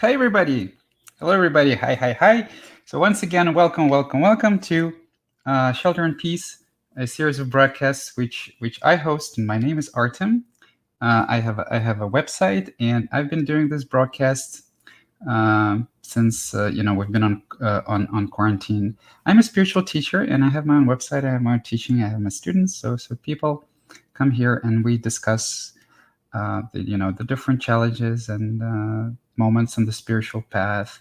Hi, everybody. Hello, everybody. Hi, hi, hi. So once again, welcome to Shelter in Peace, a series of broadcasts which I host, and my name is Artem. I have a website, and I've been doing this broadcast since we've been on quarantine. I'm a spiritual teacher, and I have my own website. I have my own teaching. I have my students. So people come here, and we discuss the different challenges and moments on the spiritual path,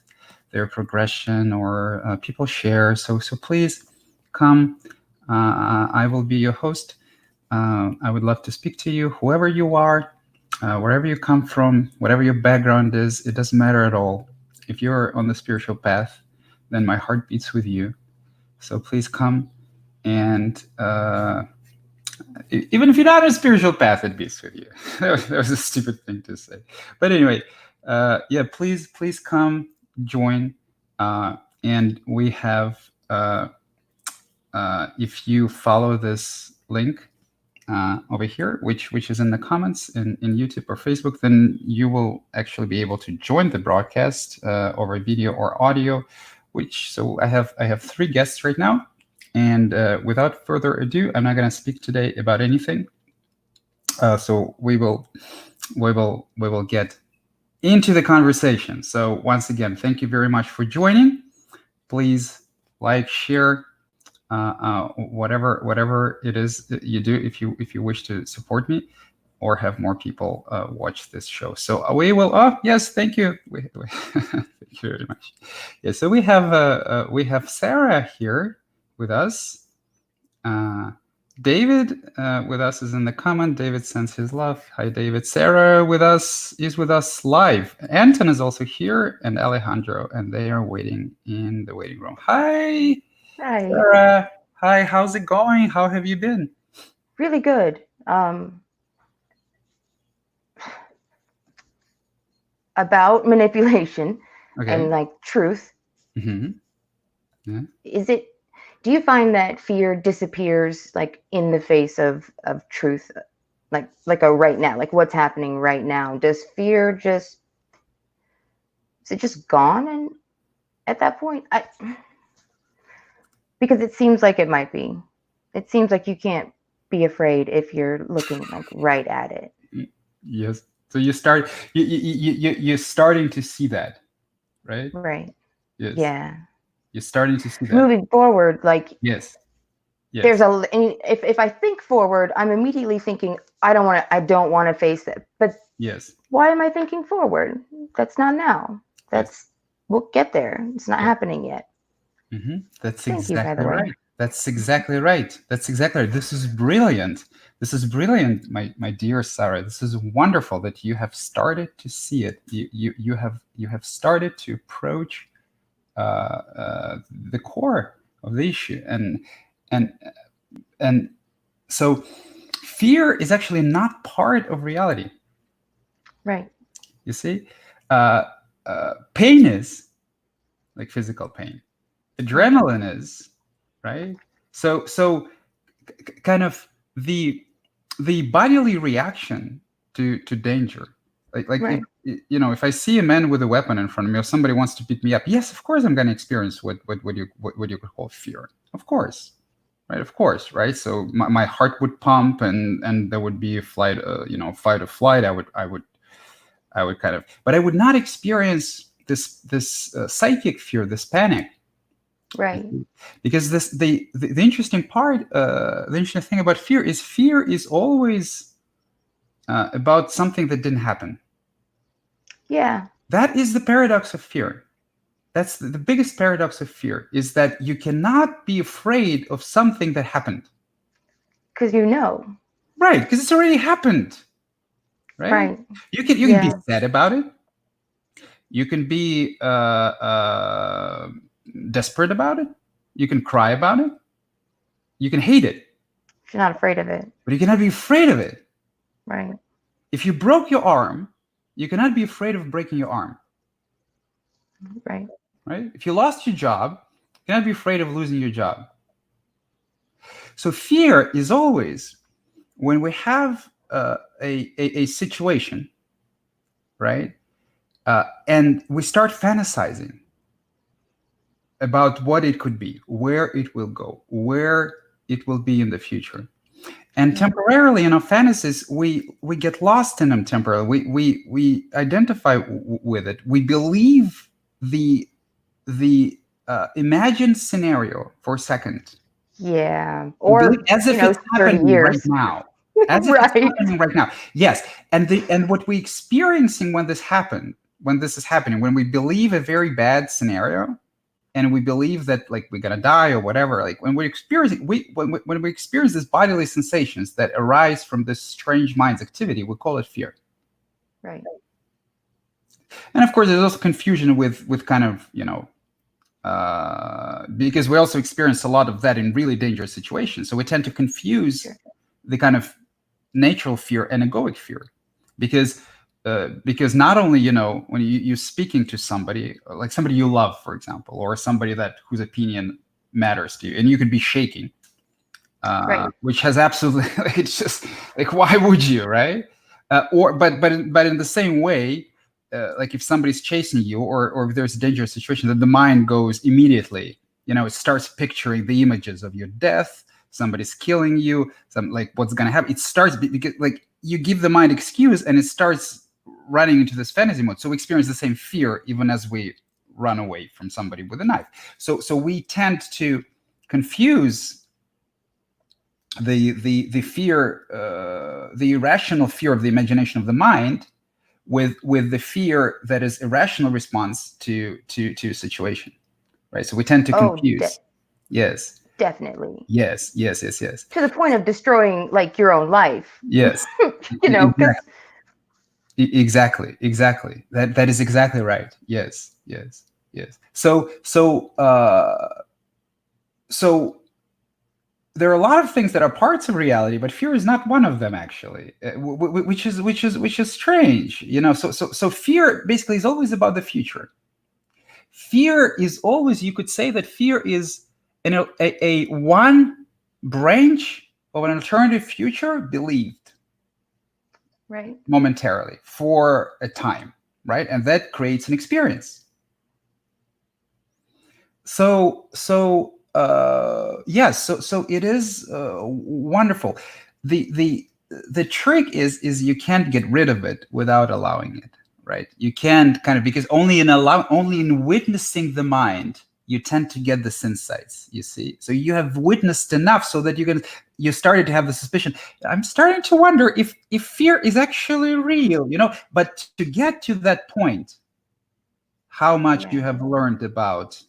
their progression, or people share. So please come. I will be your host. I would love to speak to you, whoever you are, wherever you come from, whatever your background is. It doesn't matter at all. If you're on the spiritual path, then my heart beats with you. So please come and. Even if you're not on a spiritual path, it beats with you. That was a stupid thing to say, but anyway, yeah, please come join, and we have if you follow this link over here, which is in the comments in YouTube or Facebook, then you will actually be able to join the broadcast over video or audio. So I have three guests right now. And without further ado, I'm not going to speak today about anything. So we will get into the conversation. So once again, thank you very much for joining. Please like, share, whatever it is that you do if you wish to support me or have more people watch this show. So we will. Oh yes, thank you. Thank you very much. Yeah. So we have Sarah here with us. David with us is in the comment. David sends his love. Hi, David. Sarah is with us live. Anton is also here, and Alejandro, and they are waiting in the waiting room. Hi, Hi. Sarah. Hi, how's it going? How have you been? Really good. About manipulation and Okay. like truth. Mm-hmm. Yeah. Is it, do you find that fear disappears like in the face of truth? Like a right now, like what's happening right now? Does fear just, is it just gone and at that point? Because it seems like it might be. It seems like you can't be afraid if you're looking like right at it. Yes. So you're starting to see that, right? Right. Yes. Yeah. You're starting to see that. Moving forward, like Yes. there's Yes. a if I think forward, I'm immediately thinking I don't want to face it. But Yes. why am I thinking forward? That's not now. Yes. That's, we'll get there. It's not Yes. happening yet. That's Thank you, by the exactly way. right. That's exactly right. That's exactly right. This is brilliant. This is brilliant, my dear Sarah. This is wonderful that you have started to see it. You have started to approach the core of the issue, and and so fear is actually not part of reality. Right. You see, uh, pain is like physical pain. Right. Adrenaline is right. So kind of the bodily reaction to danger, like if Right. if I see a man with a weapon in front of me or somebody wants to beat me up, yes, of course I'm going to experience what you could call fear, of course, right, of course, right. So my heart would pump, and there would be a flight, fight or flight. I would kind of, but I would not experience this psychic fear, this panic. Right. Because the interesting part, the interesting thing about fear is always about something that didn't happen. Yeah. That is the paradox of fear. That's the biggest paradox of fear, is that you cannot be afraid of something that happened. Because you know. Right, because it's already happened. Right. Right. You can be Yeah. sad about it. You can be desperate about it. You can cry about it. You can hate it, If you're not afraid of it. but you cannot be afraid of it. Right. If you broke your arm, you cannot be afraid of breaking your arm, Right. right? If you lost your job, you cannot be afraid of losing your job. So fear is always when we have a situation, right? And we start fantasizing about what it could be, where it will go, where it will be in the future. And Mm-hmm. temporarily in our fantasies, we get lost in them temporarily. We identify with it. We believe the imagined scenario for a second. Yeah. We believe Or, as if it's 30 happening right years. now, as if it's Right. happening right now. Yes, and what we experiencing when this is happening, when we believe a very bad scenario, and we believe that like we're gonna die or whatever, like when we're experiencing when we experience these bodily sensations that arise from this strange mind's activity, we call it fear. Right. And of course, there's also confusion with kind of because we also experience a lot of that in really dangerous situations. So we tend to confuse Sure. the kind of natural fear and egoic fear, because not only when you're speaking to somebody like somebody you love, for example, or somebody that whose opinion matters to you, and you could be shaking, Right. which has absolutely it's just like why would you, right? Or but in the same way, like if somebody's chasing you, or if there's a dangerous situation, that the mind goes immediately, it starts picturing the images of your death, somebody's killing you, some like what's gonna happen. It starts because like you give the mind excuse, and it starts running into this fantasy mode. So we experience the same fear even as we run away from somebody with a knife. So we tend to confuse the fear, the irrational fear of the imagination of the mind, with the fear that is irrational response to a situation, right? So we tend to Oh, confuse. Yes, definitely. yes, yes, yes, yes, To the point of destroying like your own life. yes. Because Exactly, exactly, exactly. That is exactly right. Yes, yes, yes. So there are a lot of things that are parts of reality, but fear is not one of them, actually, which is strange, So fear basically is always about the future. Fear is always, you could say that fear is a one branch of an alternative future believed right. momentarily for a time, right? And that creates an experience. Yes, so it is wonderful. The trick is you can't get rid of it without allowing it, right? You can't kind of, because only in witnessing the mind you tend to get this insights, you see. So you have witnessed enough so that you started to have the suspicion. I'm starting to wonder if fear is actually real, but to get to that point, how much you Yeah. have learned about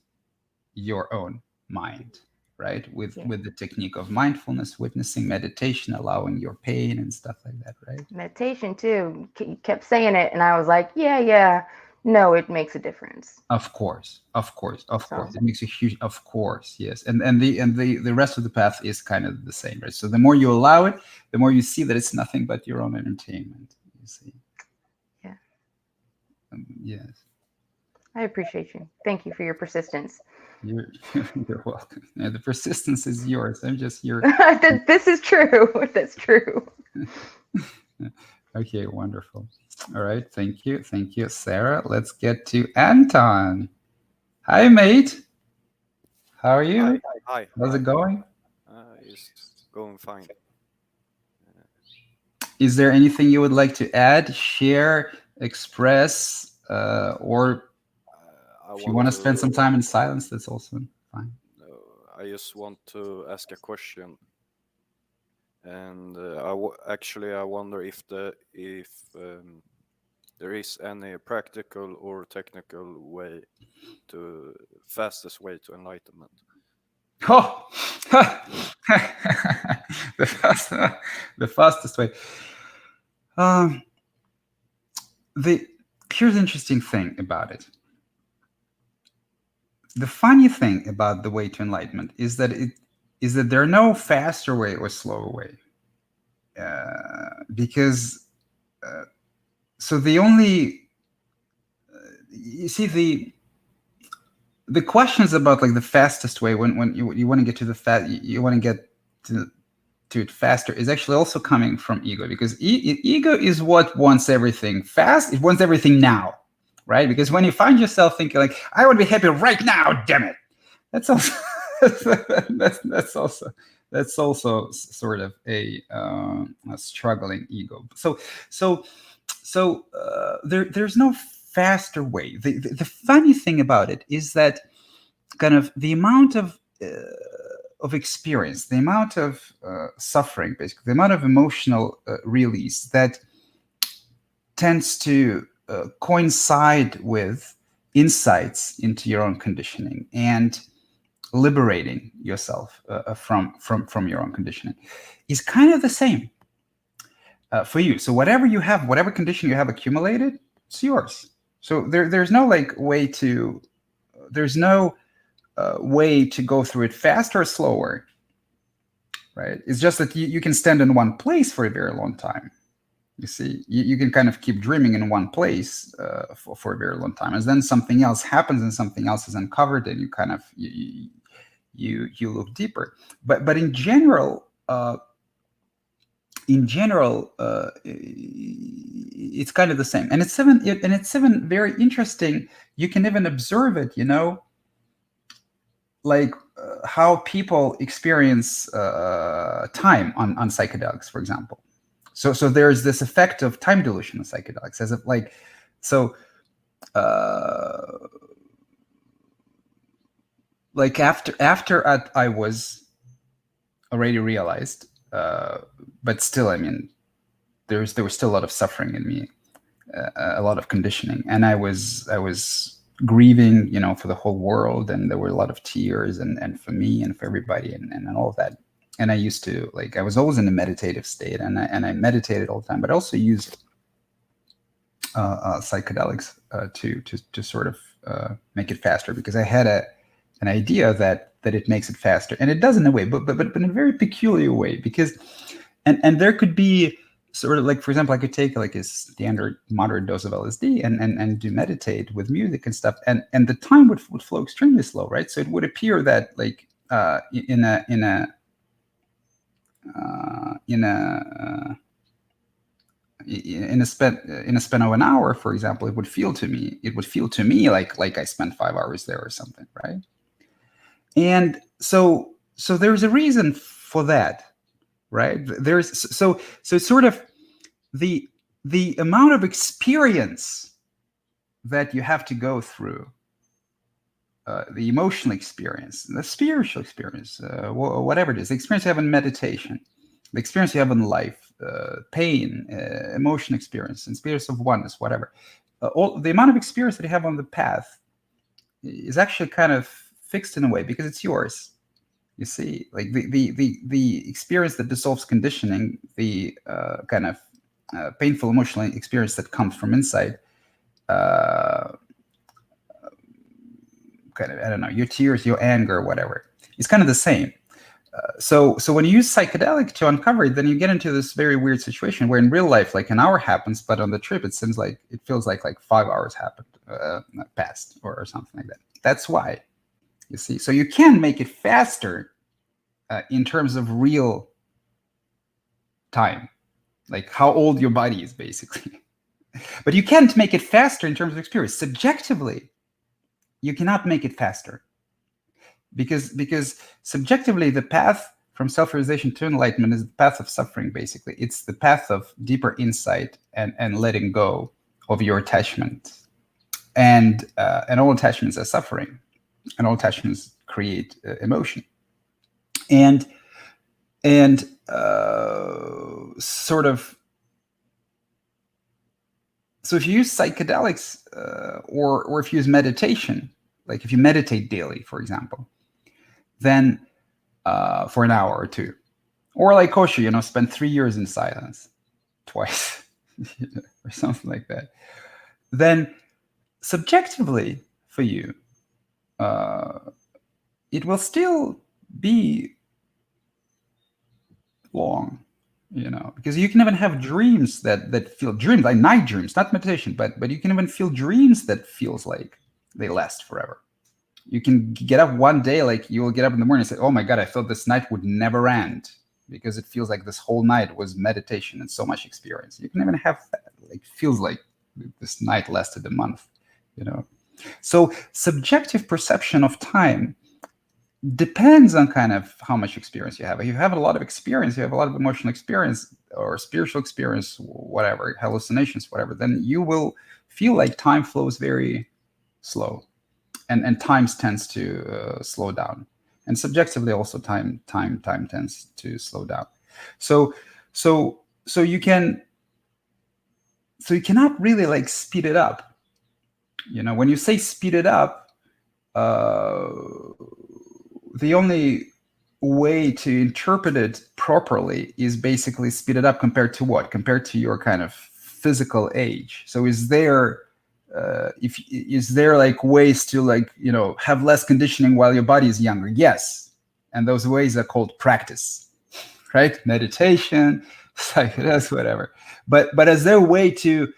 your own mind, right? with Yeah. with the technique of mindfulness, witnessing, meditation, allowing your pain and stuff like that, right? Meditation too. You kept saying it, and I was like, yeah, yeah. No, it makes a difference. Of course, of course, of course, So it makes a huge, of course, yes. And the rest of the path is kind of the same, right? So the more you allow it, the more you see that it's nothing but your own entertainment, you see. yeah, Yes, I appreciate you. Thank you for your persistence. you're you're welcome. Yeah, the persistence is yours. I'm just here. This is true. That's true. Okay, wonderful. All right, thank you, Sarah. Let's get to Anton. Hi, mate. How are Hi, you? hi, How's it hi. going? It's going fine. Uh, Is there anything you would like to add, share, express, or I if you want want to spend some to. time in silence, that's also fine. I just want to ask a question, and actually I wonder if there is any practical or technical way to fastest way to enlightenment. Oh, the the fastest way. Um, the Here's the interesting thing about it. The funny thing about the way to enlightenment is that there are no faster way or slower way, because so the only you see the questions about like the fastest way, when you want to get to the you want to get to it faster, is actually also coming from ego, because ego is what wants everything fast. It wants everything now, right? Because when you find yourself thinking like, I want to be happy right now, damn it, that's also that's also sort of a struggling ego. There's no faster way. The funny thing about it is that kind of the amount of experience, the amount of suffering, basically, the amount of emotional release that tends to coincide with insights into your own conditioning and liberating yourself from your own conditioning is kind of the same for you. So whatever you have, whatever condition you have accumulated, it's yours. So there's no like way to, there's no way to go through it faster or slower, right? It's just that you can stand in one place for a very long time. You see, you can kind of keep dreaming in one place for a very long time, and then something else happens, and something else is uncovered, and you kind of you look deeper. But in general, it's kind of the same, and it's even very interesting. You can even observe it, like how people experience time on psychedelics, for example. So there's this effect of time dilution of psychedelics, as if like, so like after I was already realized, but still, I mean, there was still a lot of suffering in me, a lot of conditioning, and I was grieving, for the whole world, and there were a lot of tears, and for me and for everybody, and all of that. And I used to, like, I was always in a meditative state, and I meditated all the time, but I also used psychedelics to sort of make it faster, because I had an idea that it makes it faster, and it does in a way, but in a very peculiar way, because and there could be sort of like, for example, I could take like a standard moderate dose of LSD and do meditate with music and stuff, and the time would flow extremely slow, right? So it would appear that like in a span of an hour, for example, it would feel to me like I spent 5 hours there or something, right? And so there's a reason for that, right? So it's sort of the amount of experience that you have to go through, the emotional experience, the spiritual experience, whatever it is, the experience you have in meditation, the experience you have in life, pain, emotion experience, and experience of oneness, whatever. All the amount of experience that you have on the path is actually kind of fixed in a way, because it's yours. You see, like the experience that dissolves conditioning, the kind of painful emotional experience that comes from inside, kind of, I don't know, your tears, your anger, whatever. It's kind of the same. So when you use psychedelic to uncover it, then you get into this very weird situation where in real life, like an hour happens, but on the trip, it feels like 5 hours happened, passed, or something like that. That's why, you see. So you can make it faster in terms of real time, like how old your body is, basically. But you can't make it faster in terms of experience. Subjectively, you cannot make it faster. Because subjectively, the path from self-realization to enlightenment is the path of suffering, basically. It's the path of deeper insight and letting go of your attachment. And all attachments are suffering, and all attachments create emotion. And sort of, so if you use psychedelics or if you use meditation, like if you meditate daily, for example, then for an hour or two, or like Osho, spend 3 years in silence twice, or something like that, then subjectively for you, it will still be long, because you can even have dreams that feel dreams, like night dreams, not meditation, but you can even feel dreams that feels like they last forever. You can get up one day, like you will get up in the morning and say, oh my God, I thought this night would never end, because it feels like this whole night was meditation and so much experience. You can even have that, like feels like this night lasted a month. So subjective perception of time depends on kind of how much experience you have. If you have a lot of experience, you have a lot of emotional experience or spiritual experience, whatever, hallucinations, whatever, then you will feel like time flows very slow, and time tends to slow down. And subjectively also time tends to slow down. So so so you can so you cannot really like speed it up. When you say speed it up, uh, the only way to interpret it properly is basically speed it up compared to what? Compared to your kind of physical age. So is there like ways to like have less conditioning while your body is younger? Yes, and those ways are called practice, right? Meditation, psychedelics, whatever. But is there a way to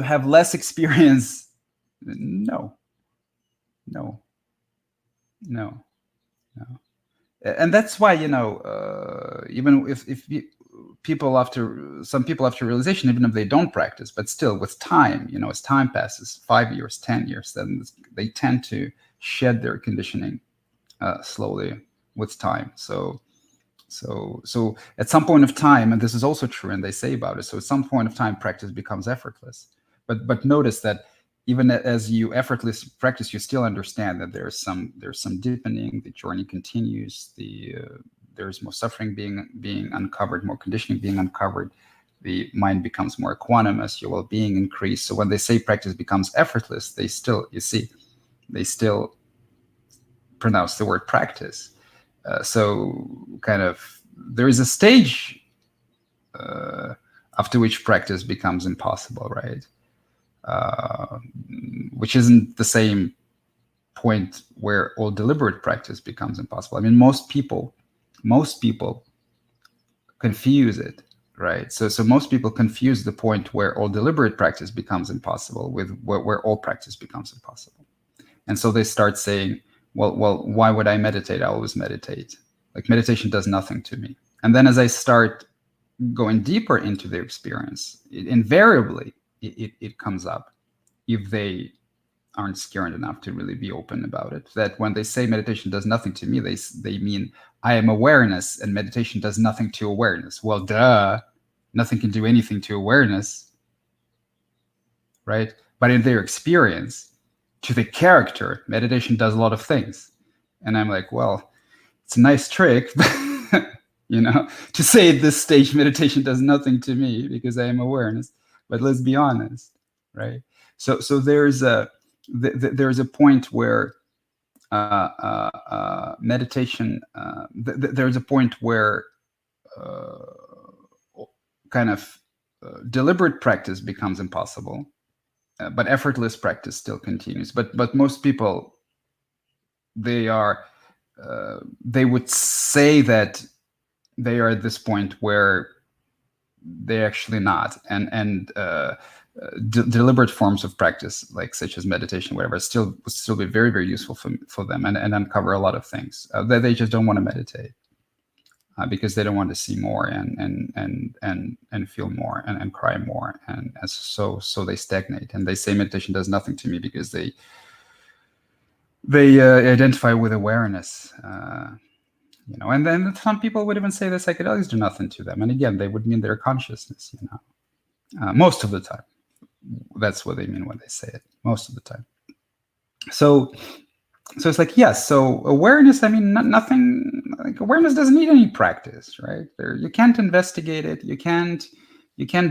have less experience? No, no, no, no. And that's why even if some people after realization, even if they don't practice, but still with time, as time passes, 5 years, 10 years, then they tend to shed their conditioning slowly with time. So at some point of time, and this is also true, and they say about it, so at some point of time practice becomes effortless. But notice that even as you effortless practice, you still understand that there's some deepening. The journey continues. There's more suffering being uncovered, more conditioning being uncovered. The mind becomes more equanimous. Your well-being increase. So when they say practice becomes effortless, they still pronounce the word practice. So kind of there is a stage after which practice becomes impossible, right? Which isn't the same point where all deliberate practice becomes impossible. I mean, most people confuse it, right? So most people confuse the point where all deliberate practice becomes impossible with where all practice becomes impossible. And so they start saying, well, why would I meditate? I always meditate. Like meditation does nothing to me. And then as I start going deeper into their experience, invariably it comes up, if they aren't scared enough to really be open about it, that when they say meditation does nothing to me, they mean I am awareness and meditation does nothing to awareness. Well, duh, nothing can do anything to awareness, right? But in their experience, to the character, meditation does a lot of things. And I'm like, well, it's a nice trick, to say at this stage meditation does nothing to me because I am awareness. But let's be honest, right? So there's a point where meditation. There's a point where kind of deliberate practice becomes impossible, but effortless practice still continues. But most people, they would say that they are at this point where they're actually not, and deliberate forms of practice, like such as meditation, whatever, would still be very, very useful for them, and uncover a lot of things that they just don't want to meditate because they don't want to see more and feel more and cry more, and so they stagnate, and they say meditation does nothing to me because they identify with awareness. And then some people would even say that psychedelics do nothing to them, and again, they would mean their consciousness. Most of the time, that's what they mean when they say it. Most of the time. So it's like, yes. So awareness. I mean, nothing. Like awareness doesn't need any practice, right? You can't investigate it. You can't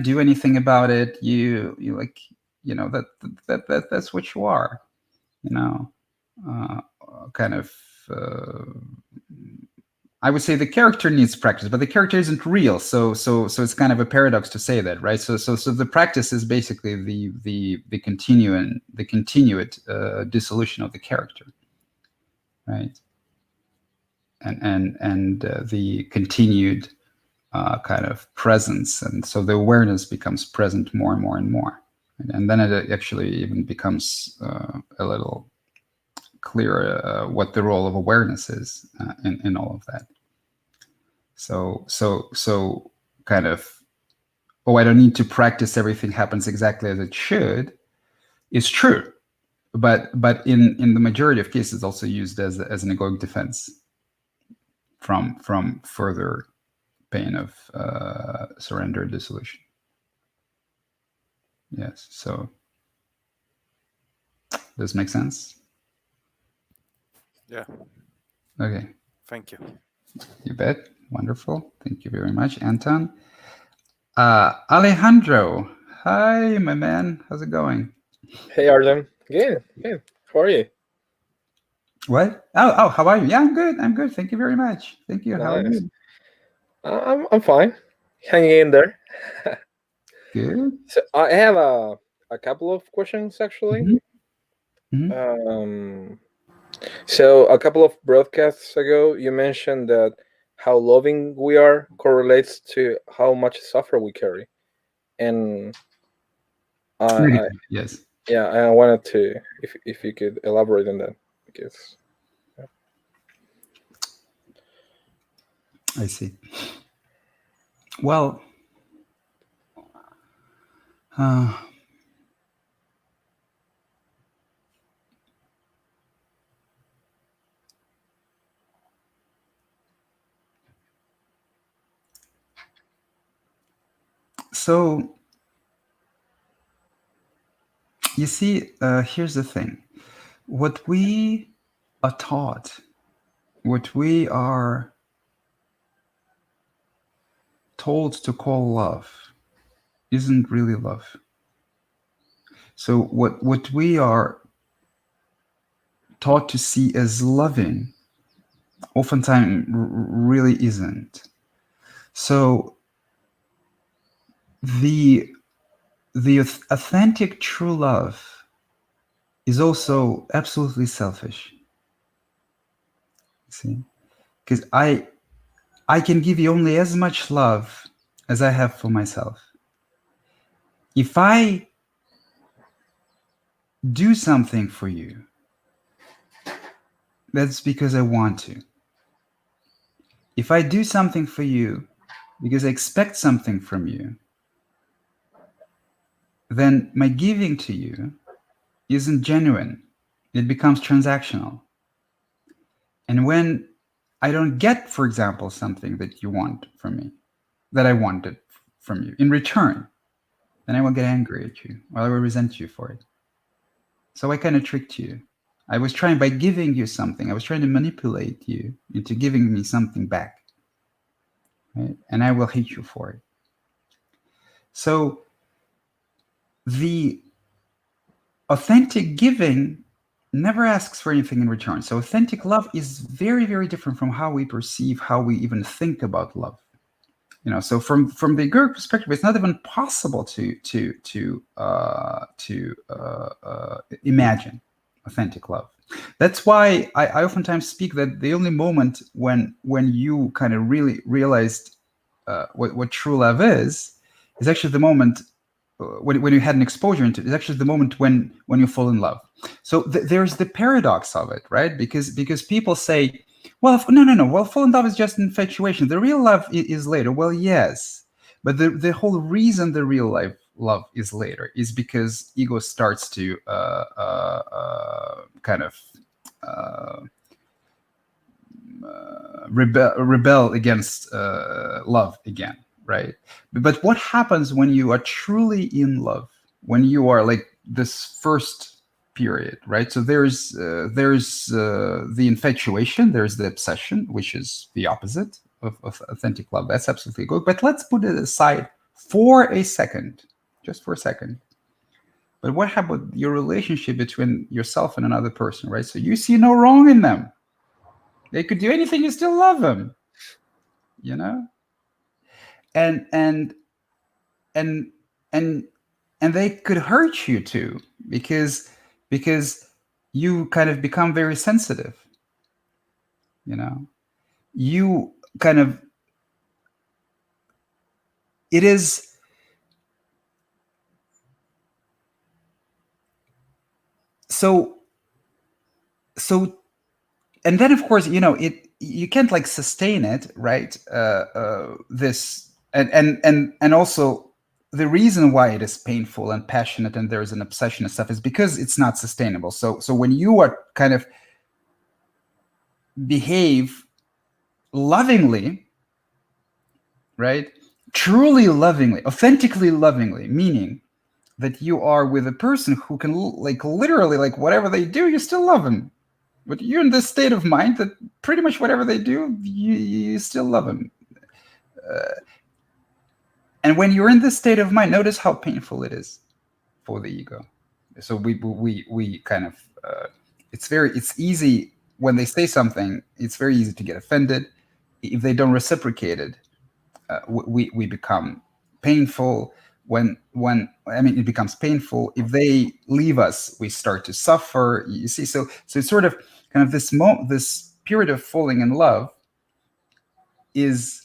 do anything about it. You like, that's what you are. Kind of. I would say the character needs practice, but the character isn't real. So it's kind of a paradox to say that, right? So the practice is basically the continuate dissolution of the character, right? And the continued kind of presence, and so the awareness becomes present more and more and more, and then it actually even becomes a little clear what the role of awareness is in all of that. So kind of, I don't need to practice, everything happens exactly as it should, is true. but in the majority of cases, it's also used as an egoic defense from further pain of surrender dissolution. Yes. So does this make sense? Yeah. Okay. Thank you. You bet. Wonderful. Thank you very much, Anton. Alejandro. Hi, my man. How's it going? Hey Artem, good, good. How are you? What? Oh, how are you? Yeah, I'm good. I'm good. Thank you very much. Thank you. How are Nice. you? I'm fine, hanging in there. Good. So I have a couple of questions actually. Hmm. Hmm. Um, so a couple of broadcasts ago, you mentioned that how loving we are correlates to how much suffer we carry, and Really I good. Yes, yeah, I wanted to if you could elaborate on that because I see. Well, uh, so you see, here's the thing. What we are taught, what we are told to call love, isn't really love. So what we are taught to see as loving, oftentimes really isn't. So the authentic true love is also absolutely selfish. See, because I can give you only as much love as I have for myself. If I do something for you, that's because I want to. If I do something for you because I expect something from you, then my giving to you isn't genuine. It becomes transactional. And when I don't get, for example, something that you want from me, that I wanted from you in return, then I will get angry at you or I will resent you for it. So I kind of tricked you. I was trying, by giving you something, I was trying to manipulate you into giving me something back. Right? And I will hate you for it. So the authentic giving never asks for anything in return. So authentic love is very, very different from how we perceive, how we even think about love. So from the egoic perspective, it's not even possible to imagine authentic love. That's why I oftentimes speak that the only moment when you kind of really realized what true love is actually the moment when you had an exposure into it, is actually the moment when you fall in love. So there's the paradox of it, right? Because people say, well, no. Well, fall in love is just infatuation. The real love is later. Well, yes, but the whole reason the real life love is later is because ego starts to kind of uh, rebel against love again, right? But what happens when you are truly in love? When you are like this first period, right? So there's the infatuation, there's the obsession, which is the opposite of authentic love. That's absolutely good. But let's put it aside for a second, just for a second. But what about your relationship between yourself and another person, right? So you see no wrong in them. They could do anything, you still love them, you know? And and and and and they could hurt you too, because you kind of become very sensitive, you know? You kind of it is so so and then of course, it you can't like sustain it, right? This and also the reason why it is painful and passionate and there's an obsession and stuff is because it's not sustainable. So when you are kind of behave lovingly, right? Truly lovingly, authentically lovingly, meaning that you are with a person who can like literally like whatever they do, you still love them. But you're in this state of mind that pretty much whatever they do, you still love them. And when you're in this state of mind, notice how painful it is for the ego. So we kind of it's easy when they say something. It's very easy to get offended. If they don't reciprocate it, we become painful. When I mean, it becomes painful. If they leave us, we start to suffer. You see, so it's sort of kind of this period of falling in love is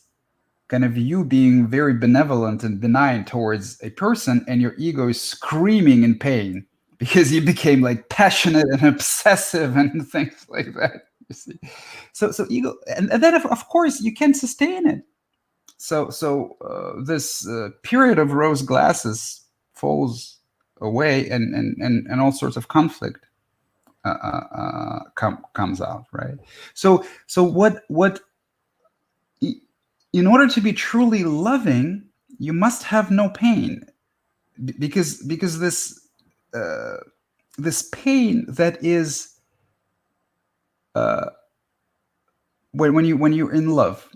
kind of you being very benevolent and benign towards a person, and your ego is screaming in pain because you became like passionate and obsessive and things like that. You see, so ego, and then of course you can sustain it. So this period of rose glasses falls away, and all sorts of conflict comes out, right? So what in order to be truly loving, you must have no pain, because this pain that is when you're in love,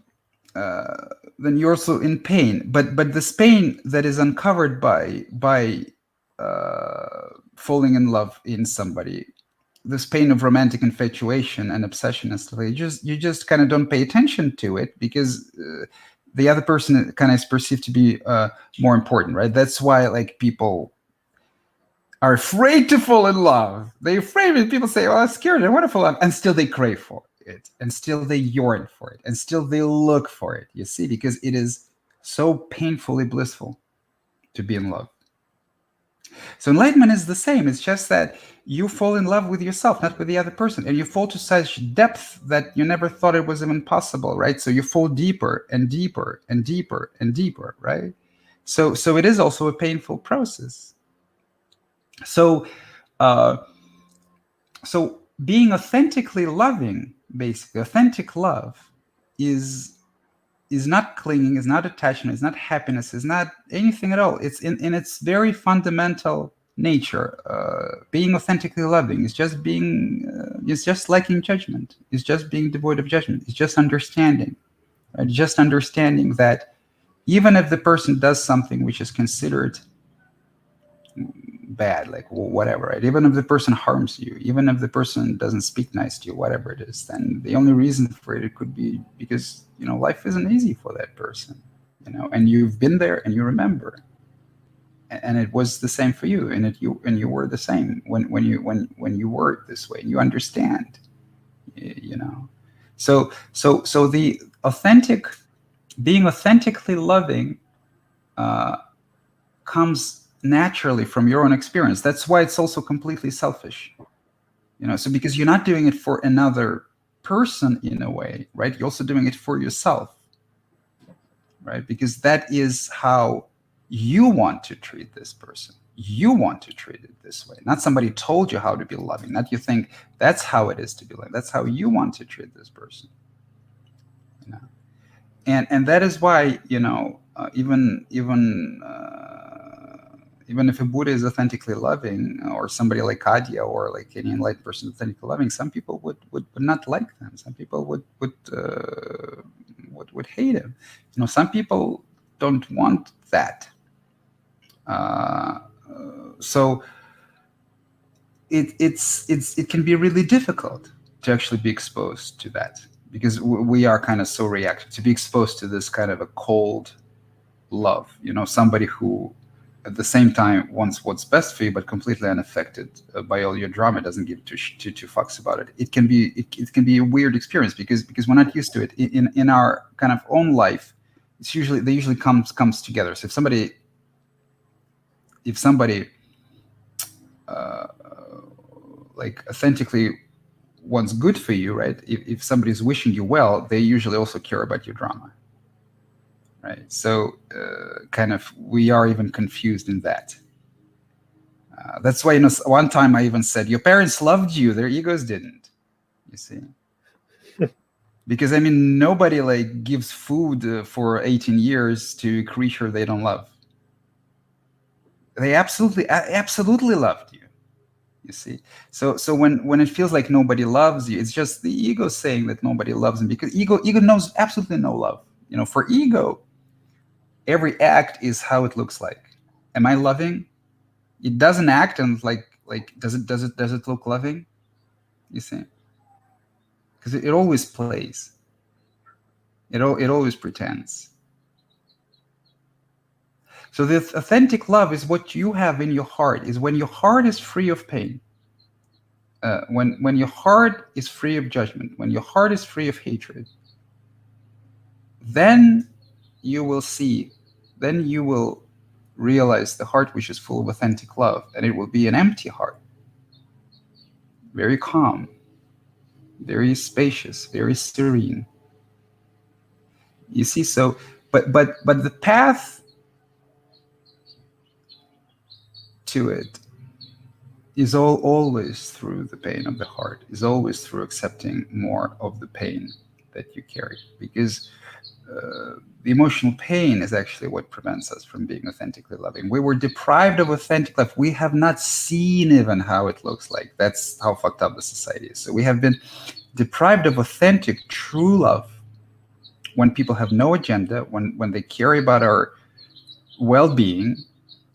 then you're also in pain. But this pain that is uncovered by falling in love in somebody, this pain of romantic infatuation and obsession and stuff, you just kind of don't pay attention to it because the other person kind of is perceived to be more important, right? That's why like people are afraid to fall in love. They're afraid when people say, "Oh, I'm scared. I want to fall in love," and still they crave for it, and still they yearn for it, and still they look for it. You see, because it is so painfully blissful to be in love. So enlightenment is the same. It's just that you fall in love with yourself, not with the other person, and you fall to such depth that you never thought it was even possible, right? So you fall deeper and deeper and deeper and deeper, right? So it is also a painful process. So being authentically loving, basically, authentic love is not clinging, is not attachment, is not happiness, is not anything at all. It's in its very fundamental nature. Being authentically loving is just being, is just lacking judgment. It's just being devoid of judgment. It's just understanding, right? Just understanding that even if the person does something which is considered bad, like whatever, right? Even if the person harms you, even if the person doesn't speak nice to you, whatever it is, then the only reason for it could be because life isn't easy for that person, and you've been there and you remember, and it was the same for you, and you were the same when you were this way, and you understand, so the being authentically loving comes naturally from your own experience. That's why it's also completely selfish, so because you're not doing it for another person in a way, right? You're also doing it for yourself, right? Because that is how you want to treat this person. You want to treat it this way. Not somebody told you how to be loving. Not you think that's how it is to be loving. That's how you want to treat this person. And that is why even if a Buddha is authentically loving, or somebody like Kadya or like any enlightened person authentically loving, some people would not like them. Some people would hate him. Some people don't want that. So it can be really difficult to actually be exposed to that, because we are kind of so reactive to be exposed to this kind of a cold love. Somebody who at the same time wants what's best for you, but completely unaffected by all your drama, doesn't give two fucks about it. It can be a weird experience because we're not used to it in our kind of own life. They usually comes together. So if somebody like authentically wants good for you, right? If somebody's wishing you well, they usually also care about your drama, right? So kind of we are even confused in that. That's why, one time I even said, your parents loved you, their egos didn't. You see, because I mean, nobody like gives food for 18 years to a creature they don't love. They absolutely loved you. You see, so when it feels like nobody loves you, it's just the ego saying that nobody loves them, because ego knows absolutely no love. For ego, every act is how it looks like. Am I loving? It doesn't act and like does it look loving? You see, because it always plays. It always pretends. So the authentic love is what you have in your heart. Is when your heart is free of pain. When your heart is free of judgment. When your heart is free of hatred. Then you will see. Then you will realize the heart which is full of authentic love, and it will be an empty heart, very calm, very spacious, very serene. You see, so but the path to it is always through the pain of the heart, is always through accepting more of the pain that you carry, because the emotional pain is actually what prevents us from being authentically loving. We were deprived of authentic love. We have not seen even how it looks like. That's how fucked up the society is. So we have been deprived of authentic, true love when people have no agenda, when they care about our well-being,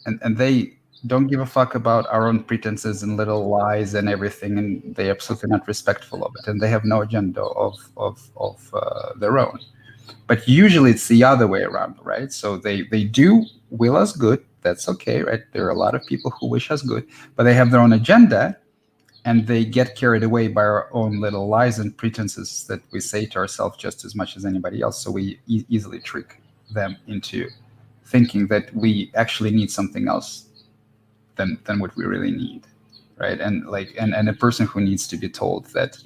and they don't give a fuck about our own pretenses and little lies and everything, and they're absolutely not respectful of it, and they have no agenda of their own. But usually it's the other way around, right? So they do will us good. That's okay, right? There are a lot of people who wish us good, but they have their own agenda, and they get carried away by our own little lies and pretenses that we say to ourselves just as much as anybody else. So we easily trick them into thinking that we actually need something else than what we really need, right? And and a person who needs to be told that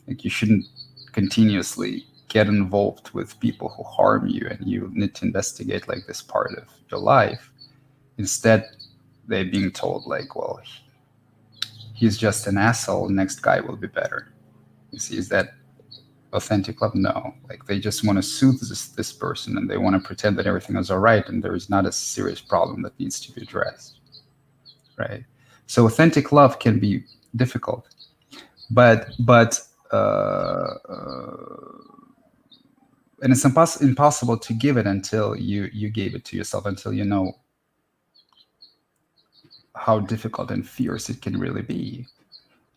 like you shouldn't continuously get involved with people who harm you, and you need to investigate like this part of your life. Instead, they're being told like, well, he's just an asshole, next guy will be better. You see, is that authentic love? No. Like they just want to soothe this person, and they want to pretend that everything is all right, and there is not a serious problem that needs to be addressed, right? So authentic love can be difficult, but and it's impossible to give it until you gave it to yourself, until you know how difficult and fierce it can really be,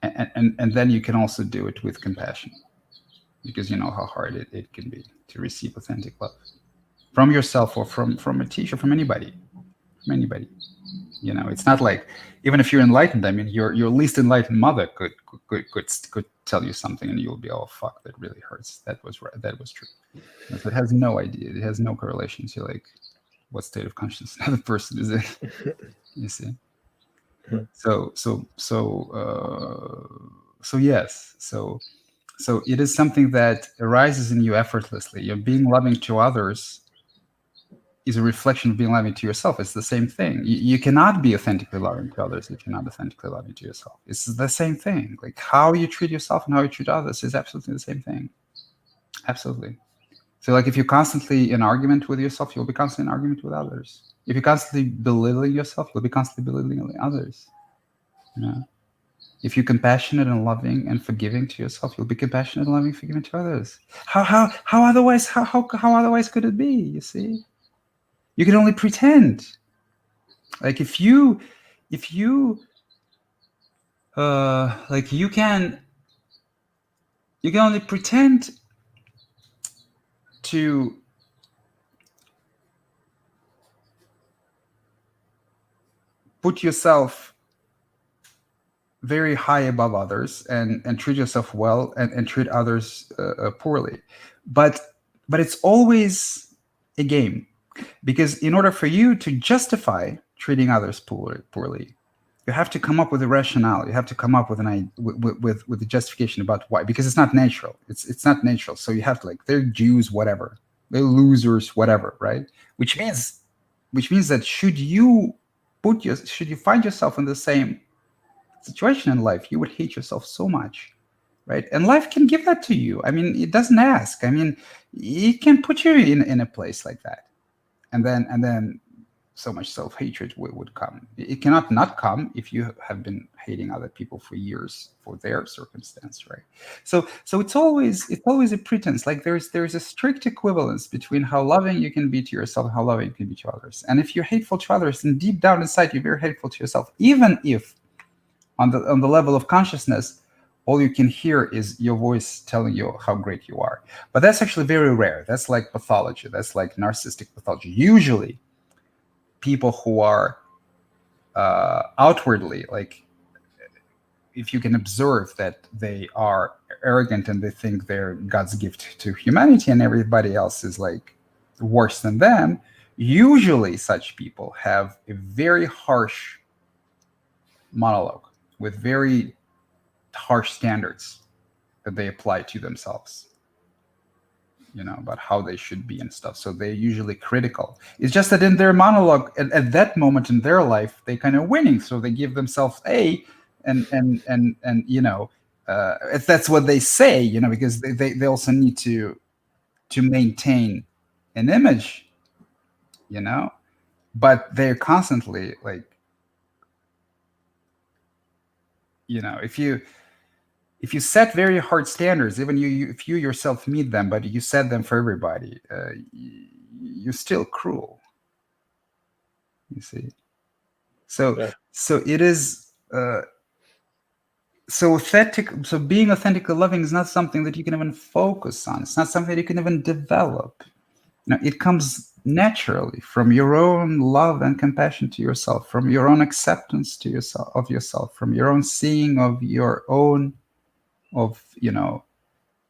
and then you can also do it with compassion, because you know how hard it can be to receive authentic love from yourself, or from a teacher, from anybody. It's not like, even if you're enlightened, I mean, your least enlightened mother could tell you something, and you'll be, oh fuck, that really hurts, that was right, that was true. But it has no idea, it has no correlation to like what state of consciousness another person is in. You see. So yes, so it is something that arises in you effortlessly. You're being loving to others is a reflection of being loving to yourself. It's the same thing. You cannot be authentically loving to others if you're not authentically loving to yourself. It's the same thing. Like how you treat yourself and how you treat others is absolutely the same thing. Absolutely. So like if you're constantly in argument with yourself, you'll be constantly in argument with others. If you're constantly belittling yourself, you'll be constantly belittling others. If you're compassionate and loving and forgiving to yourself, you'll be compassionate and loving and forgiving to others. How otherwise otherwise could it be? You see? You can only pretend. Like if you like you can only pretend to put yourself very high above others and treat yourself well and treat others poorly, but it's always a game, because in order for you to justify treating others poorly, you have to come up with a rationale. You have to come up with with a justification about why, because it's not natural. It's not natural. So you have to, like, they're Jews, whatever. losers, whatever, right? Which means, that should you find yourself in the same situation in life, you would hate yourself so much, right? And life can give that to you. I mean, it doesn't ask. I mean, it can put you in a place like that, and then so much self-hatred would come. It cannot not come if you have been hating other people for years for their circumstance, right? So it's always a pretense. Like there's a strict equivalence between how loving you can be to yourself and how loving you can be to others. And if you're hateful to others, then deep down inside you're very hateful to yourself, even if on the level of consciousness all you can hear is your voice telling you how great you are. But that's actually very rare. That's like pathology. That's like narcissistic pathology. Usually people who are outwardly, like, if you can observe that they are arrogant and they think they're God's gift to humanity and everybody else is like worse than them, usually such people have a very harsh monologue with very harsh standards that they apply to themselves, about how they should be and stuff. So they're usually critical. It's just that in their monologue, at that moment in their life, they kind of winning, so they give themselves a, and if that's what they say, because they also need to maintain an image, but they're constantly like, if you set very hard standards, even if you yourself meet them, but you set them for everybody, you're still cruel. You see, so Yeah. so it is. So authentic. So being authentically loving is not something that you can even focus on. It's not something that you can even develop. It comes naturally from your own love and compassion to yourself, from your own acceptance of yourself, from your own seeing of your own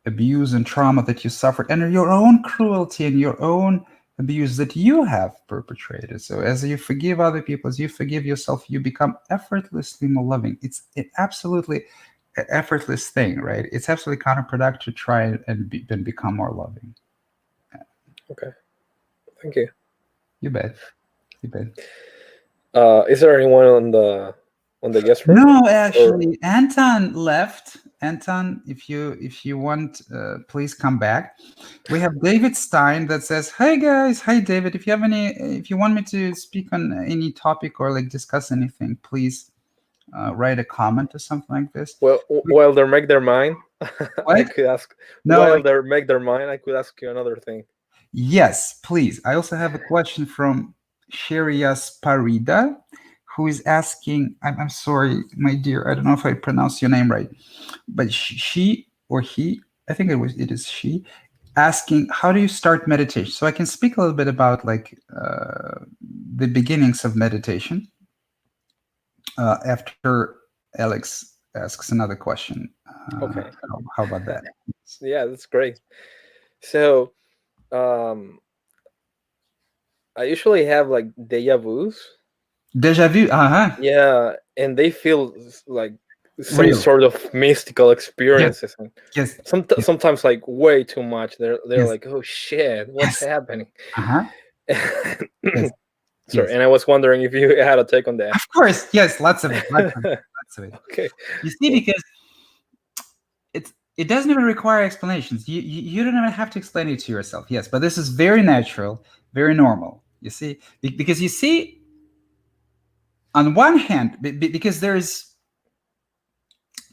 abuse and trauma that you suffered, and your own cruelty and your own abuse that you have perpetrated. So as you forgive other people, as you forgive yourself, you become effortlessly more loving. It's an absolutely effortless thing, right? It's absolutely counterproductive to try and become more loving. Okay. Thank you. You bet. Is there anyone on the guest room? No, actually, Anton left. Anton, if you want, please come back. We have David Stein that says, "Hi guys, hi David. If you want me to speak on any topic or like discuss anything, please write a comment or something like this." Well, while they make their mind, I could ask. No, While they make their mind, I could ask you another thing. Yes, please. I also have a question from Sherias Parida, who is asking, I'm sorry, my dear, I don't know if I pronounce your name right, but she or he, I think it is she, asking, how do you start meditation? So I can speak a little bit about like the beginnings of meditation after Alex asks another question. Okay. How about that? Yeah, that's great. So, I usually have like deja vus. Deja vu, Yeah, and they feel like some Real. sort of mystical experiences, and Yes. sometimes like way too much. They're Yes. like, oh shit, what's Yes. happening? Yes. Sorry, Yes. and I was wondering if you had a take on that. Of course, yes, lots of it. Lots of it. Okay. You see, Cool. because it doesn't even require explanations. You don't even have to explain it to yourself. Yes, but this is very natural, very normal. You see, because you see, on one hand, because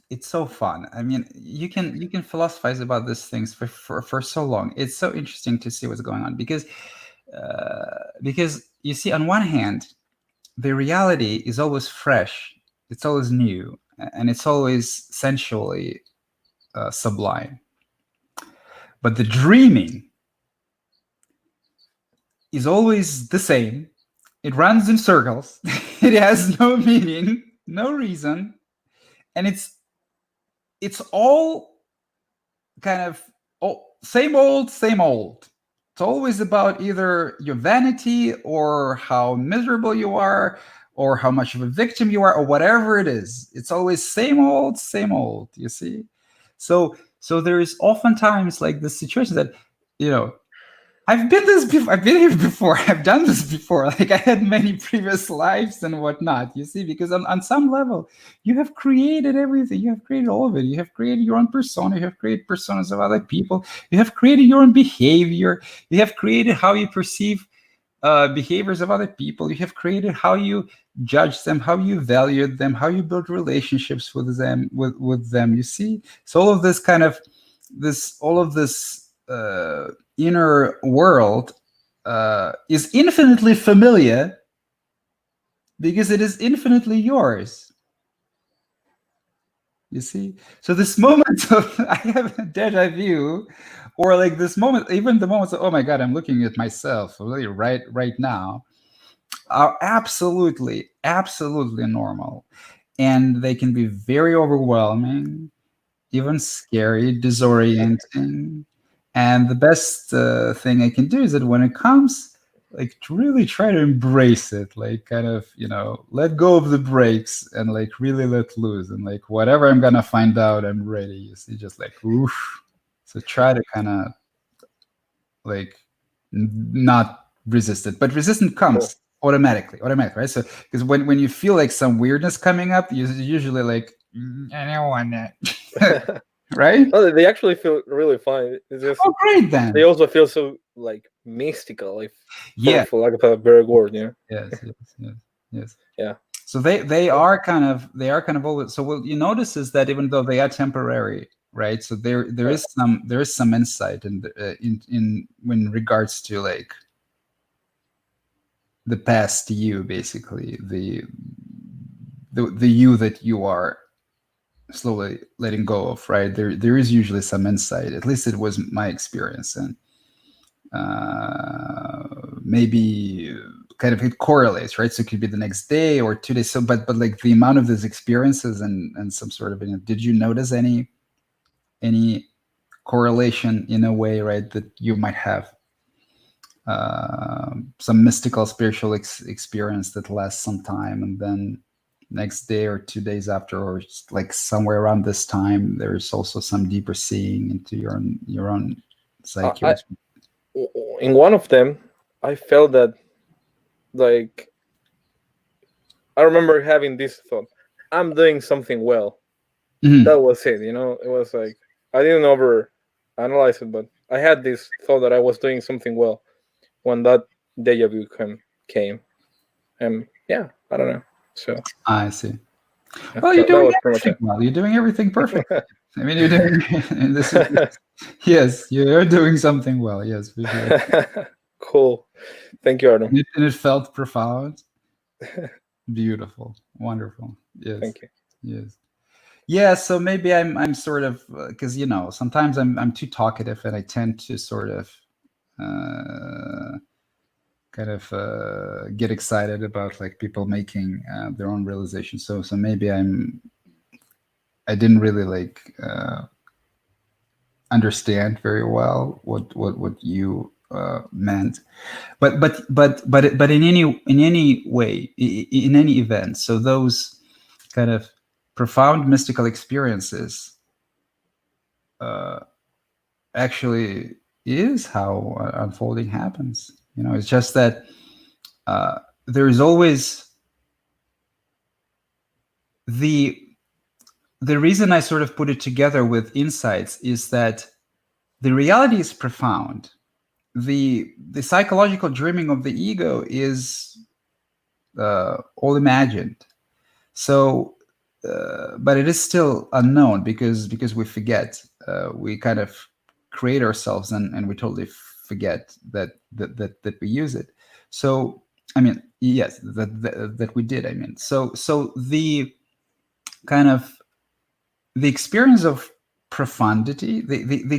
it's so fun. I mean, you can philosophize about these things for so long. It's so interesting to see what's going on because you see, on one hand, the reality is always fresh, it's always new, and it's always sensually sublime. But the dreaming is always the same. It runs in circles. It has no meaning, no reason, and it's all kind of same old, same old. It's always about either your vanity or how miserable you are or how much of a victim you are or whatever it is. It's always same old, you see? So there is oftentimes like this situation that, I've been this before. I've been here before. I've done this before. Like I had many previous lives and whatnot. You see, because on some level, you have created everything. You have created all of it. You have created your own persona. You have created personas of other people. You have created your own behavior. You have created how you perceive behaviors of other people. You have created how you judge them, how you value them, how you build relationships with them. With them, you see. So all of this kind of all of this inner world is infinitely familiar because it is infinitely yours. You see, so this moment of I have a deja vu, or like this moment, even the moments of oh my god, I'm looking at myself really right now, are absolutely normal, and they can be very overwhelming, even scary, disorienting. And the best thing I can do is that when it comes, like to really try to embrace it, like kind of, let go of the brakes and like really let loose. And like whatever I'm gonna find out, I'm ready. You see, just like, oof. So try to kind of like not resist it, but resistance comes automatically, right? So because when you feel like some weirdness coming up, you usually like, I don't want that. Right? Oh, they actually feel really fun. It's just Oh, great then. they also feel so like mystical, if Yeah. for lack of a better word, Yes. Yeah. So they are kind of always. So what you notice is that even though they are temporary, right? So there is some insight in when regards to like the past you, basically the you that you are slowly letting go of, right? There is usually some insight. At least it was my experience, and maybe kind of it correlates, right? So it could be the next day or 2 days. So, but like the amount of these experiences and some sort of, did you notice any correlation in a way, right, that you might have some mystical spiritual experience that lasts some time, and then next day or 2 days after, or like somewhere around this time, there's also some deeper seeing into your own psyche. In one of them, I felt that, like, I remember having this thought: I'm doing something well. Mhm. That was it. It was like I didn't over analyze it, but I had this thought that I was doing something well when that deja vu came. And yeah, I don't know. So I see. Well, you're that doing was pretty much everything well. You're doing everything perfect. I mean, you're doing this is yes, you're doing something well. Yes, for sure. it. Cool. Thank you, Artem. And it felt profound, beautiful, wonderful. Yes, Thank you. yes, yeah. So maybe I'm sort of because sometimes I'm too talkative and I tend to sort of uh, kind of get excited about like people making their own realizations. So maybe I didn't really like understand very well what you meant, but in any way, in any event. So those kind of profound mystical experiences actually is how unfolding happens. It's just that there is always the reason I sort of put it together with insights is that the reality is profound. The psychological dreaming of the ego is all imagined. So, but it is still unknown because we forget. We kind of create ourselves and we totally forget that we use it. So, I mean, yes, that we did. I mean, so the kind of the experience of profundity, the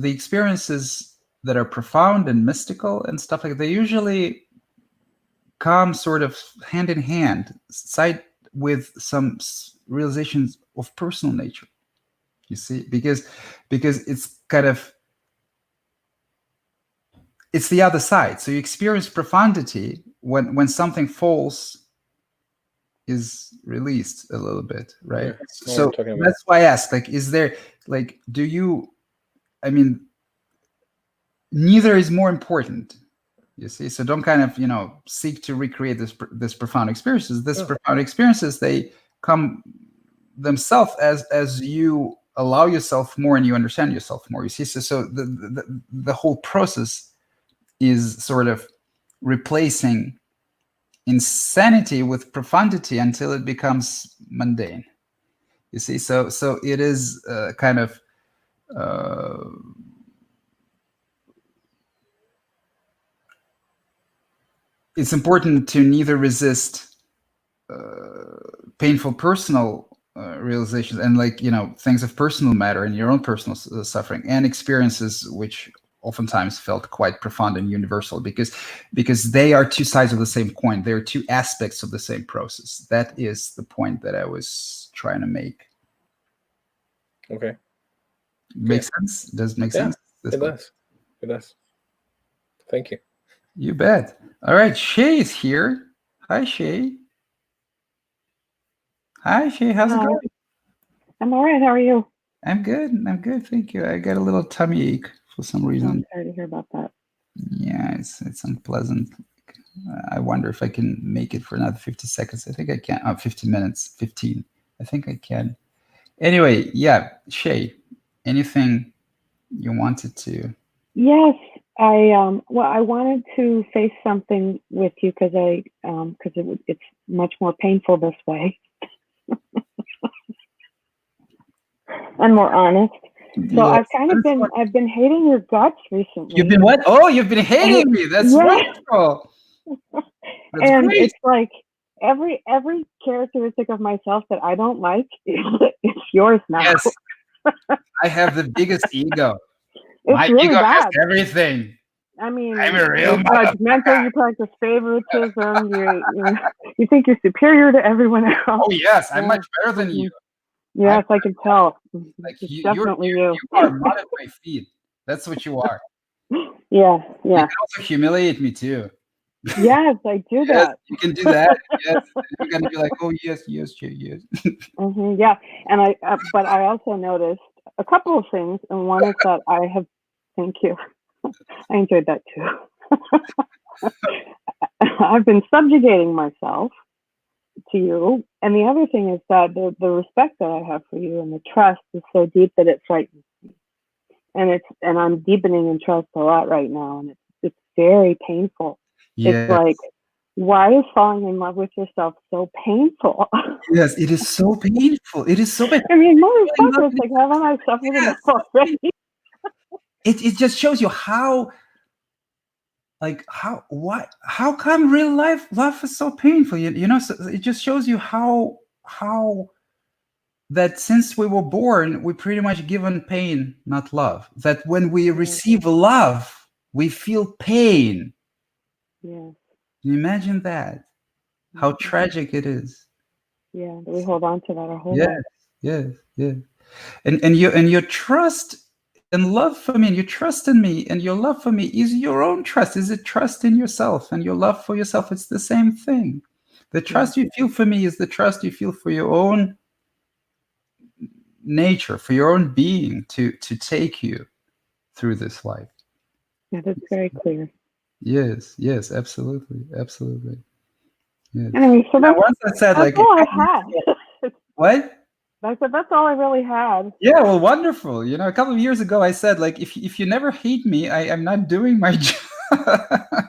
experiences that are profound and mystical and stuff like that, they usually come sort of hand in hand, side with some realizations of personal nature. You see, because it's kind of it's the other side. So you experience profundity when something falls is released a little bit, right? Yeah, So talking about. that's why I asked, like, is there like, do you? I mean, neither is more important. You see, so don't kind of seek to recreate this profound experiences. This profound experiences, they come themselves as you allow yourself more and you understand yourself more. You see, so the whole process is sort of replacing insanity with profundity until it becomes mundane. You see, so it is kind of it's important to neither resist painful personal realizations and things of personal matter and your own personal suffering and experiences which oftentimes felt quite profound and universal because they are two sides of the same coin. They're two aspects of the same process. That is the point that I was trying to make. Okay. Makes sense? Does it make sense? It does. It does. Thank you. You bet. All right, Shay is here. Hi, Shay. Hi, Shay. How's it going? I'm all right. How are you? I'm good. Thank you. I got a little tummy ache for some reason. I'm sorry to hear about that. Yeah, it's unpleasant. I wonder if I can make it for another 50 seconds. I think I can. 15 minutes. 15. I think I can. Anyway, yeah, Shay, anything you wanted to? Yes, I wanted to face something with you because it's much more painful this way and more honest. So Yes, I've been hating your guts recently. You've been what? Oh, you've been hating me. That's wonderful. That's and great. it's like every characteristic of myself that I don't like, it's yours now. Yes, I have the biggest ego. It's My really ego has bad. everything. I mean, I'm a real you're judgmental. You practice favoritism. You think you're superior to everyone else. Oh yes, I'm much better than you. Yes, I can tell. Like It's definitely you. You are not at my feet. That's what you are. Yeah. You can also humiliate me too. Yes, I do that. You can do that. Yes, you're gonna be like, oh yes, Jay, yes. Yeah, and but I also noticed a couple of things, and one is that I have. Thank you. I enjoyed that too. I've been subjugating myself to you, and the other thing is that the respect that I have for you and the trust is so deep that it frightens me, and I'm deepening in trust a lot right now, and it's very painful. Yes. It's like, why is falling in love with yourself so painful? Yes, it is so painful. It is so painful. I mean, motherfuckers, like, haven't I suffered enough already? It just shows you how come real life love is so painful. So it just shows you how that since we were born, we pretty much given pain, not love. That when we receive love, we feel pain. Yeah. Can you imagine that? How tragic it is. Yeah, we hold on to that our whole life. Yes. And your trust and love for me, and your trust in me, and your love for me is your own trust. Is it trust in yourself and your love for yourself? It's the same thing. The trust you feel for me is the trust you feel for your own nature, for your own being, to take you through this life. Yeah, that's very clear. Yes, absolutely. Yes. Anyway, so once I said, that's all I had. What? I said that's all I really had. Yeah, well, wonderful. A couple of years ago, I said, like, if you never hate me, I'm not doing my job.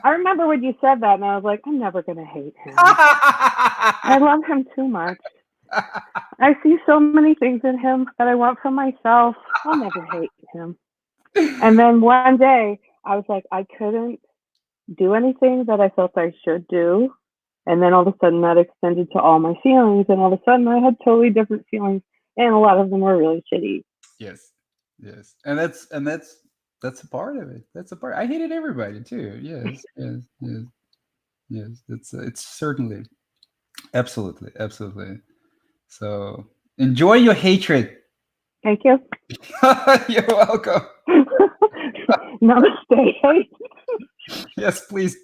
I remember when you said that, and I was like, I'm never gonna hate him. I love him too much. I see so many things in him that I want for myself. I'll never hate him. And then one day, I was like, I couldn't do anything that I felt I should do. And then all of a sudden that extended to all my feelings. And all of a sudden I had totally different feelings. And a lot of them were really shitty. Yes. And that's a part of it. That's a part. I hated everybody too. Yes. It's certainly. Absolutely. So enjoy your hatred. Thank you. You're welcome. Namaste. Hate. Yes, please.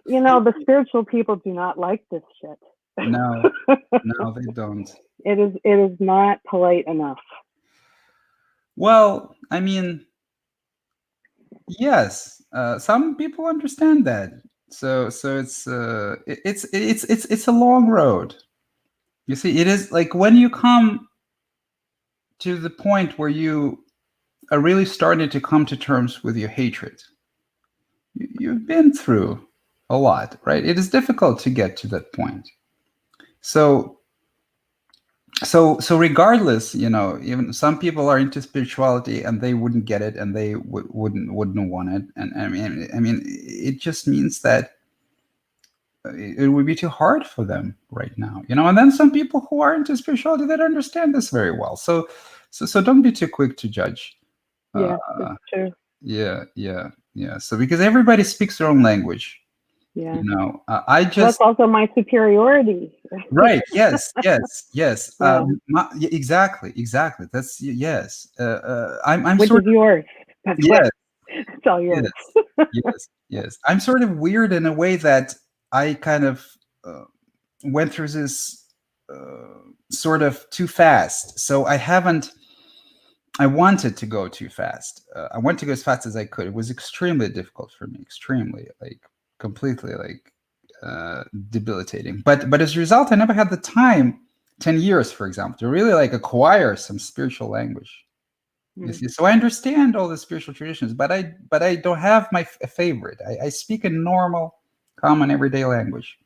The spiritual people do not like this shit. No, they don't. It is not polite enough. Well, I mean, Yes, some people understand that. So it's a long road. You see, it is like when you come to the point where you are really starting to come to terms with your hatred. You've been through a lot, right? It is difficult to get to that point. So so regardless, even some people are into spirituality and they wouldn't get it, and they wouldn't want it, and I mean it just means that it would be too hard for them right now, and then some people who are into spirituality that understand this very well. So don't be too quick to judge. Yeah, uh, that's true. yeah. So because everybody speaks their own language, Yeah. I Well, just that's also my superiority. right. Yes. Yeah. Yeah, exactly. That's yes. I'm Which sort is of yours, by the way. yes, It's all yes, yours. yes. I'm sort of weird in a way that I kind of uh, went through this sort of too fast. So I haven't. I wanted to go too fast. I wanted to go as fast as I could. It was extremely difficult for me. Extremely, like completely, like debilitating. But as a result, I never had the time. 10 years, for example, to really like acquire some spiritual language. You see, so I understand all the spiritual traditions, but I don't have my favorite. I speak a normal, common, everyday language.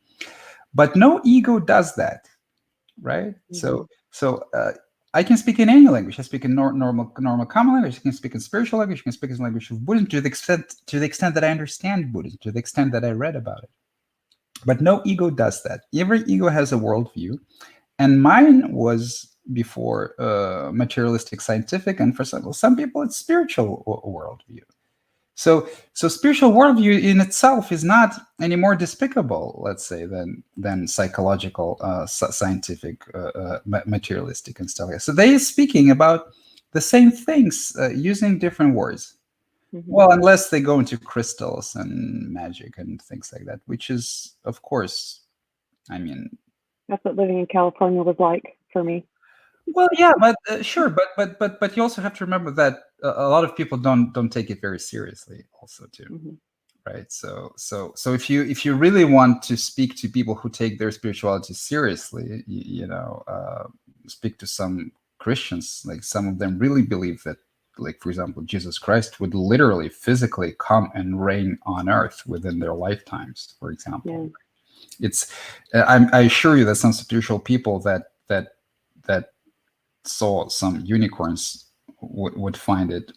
But no ego does that, right? So I can speak in any language. I speak in normal common language. I can speak in spiritual language. I can speak in language of Buddhism to the extent that I understand Buddhism, to the extent that I read about it. But no ego does that. Every ego has a worldview, and mine was before materialistic, scientific, and for some people it's spiritual worldview. So spiritual worldview in itself is not any more despicable, let's say, than psychological, scientific, materialistic, and stuff like that. So they are speaking about the same things using different words. Well, unless they go into crystals and magic and things like that, which is, of course, I mean, That's what living in California was like for me. well, yeah, but sure, but you also have to remember that a lot of people don't take it very seriously, also too. Right. So if you really want to speak to people who take their spirituality seriously, speak to some Christians. Like some of them really believe that, like for example, Jesus Christ would literally physically come and reign on earth within their lifetimes, for example. It's I assure you that some spiritual people that saw some unicorns would find it,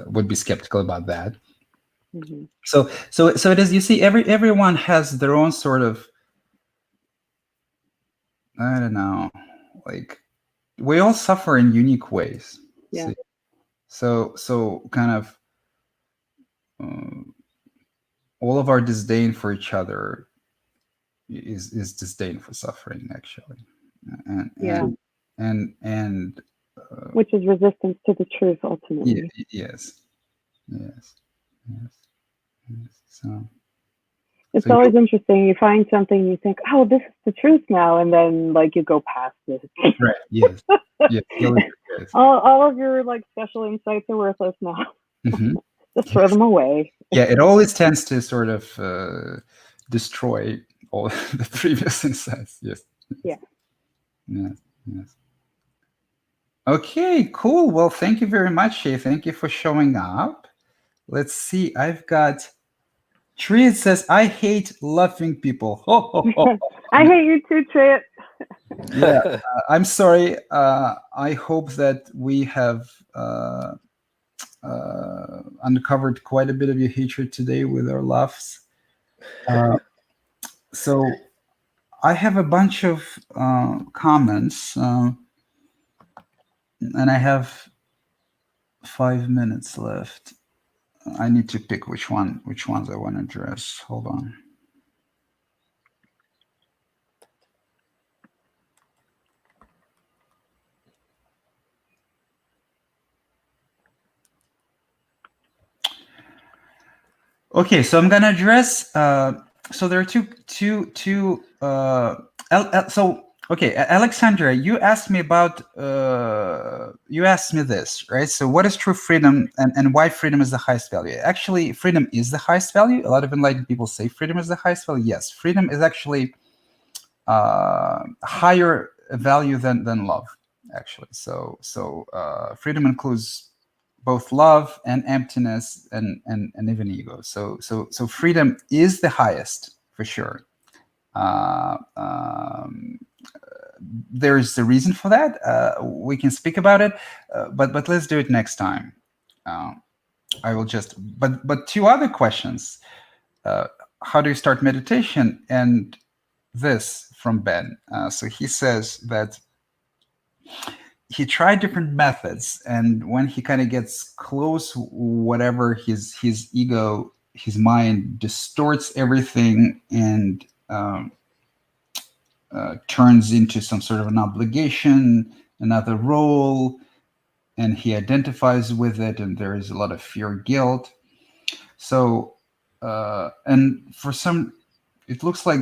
would be skeptical about that. So it is. You see, everyone has their own sort of, I don't know, like we all suffer in unique ways. Yeah. See? So kind of all of our disdain for each other is disdain for suffering, actually, and Yeah. and Which is resistance to the truth ultimately. yes. So It's so always interesting. You find something, you think, "Oh, this is the truth now," and then like you go past it. right, yes, yes. All of your like special insights are worthless now. Mhm. Just throw them away. Yeah, it always tends to sort of destroy all the previous insights. Yes. Yeah. Yes. Okay, cool. Well, thank you very much, Shay. Thank you for showing up. Let's see. I've got Tree. It says, "I hate laughing people." Ho, ho, ho. I hate you too, Trent. Yeah, I'm sorry. I hope that we have uncovered quite a bit of your hatred today with our laughs. So I have a bunch of comments, and I have 5 minutes left. I need to pick which ones I want to address. Hold on. Okay, so I'm gonna address. So there are two. So Okay, Alexandra, you asked me about you asked me this, right? So what is true freedom, and why freedom is the highest value? Actually, freedom is the highest value. A lot of enlightened people say freedom is the highest value. Yes, freedom is actually higher value than love, actually. So freedom includes both love and emptiness and even ego. So freedom is the highest for sure. Uh, um, there's a reason for that. We can speak about it, but let's do it next time. Uh, I will just. But two other questions. Uh, how do you start meditation? And this from Ben. So he says that he tried different methods, and when he kind of gets close, whatever his ego, his mind distorts everything and turns into some sort of an obligation, another role, and he identifies with it, and there is a lot of fear, guilt. So, and for some, it looks like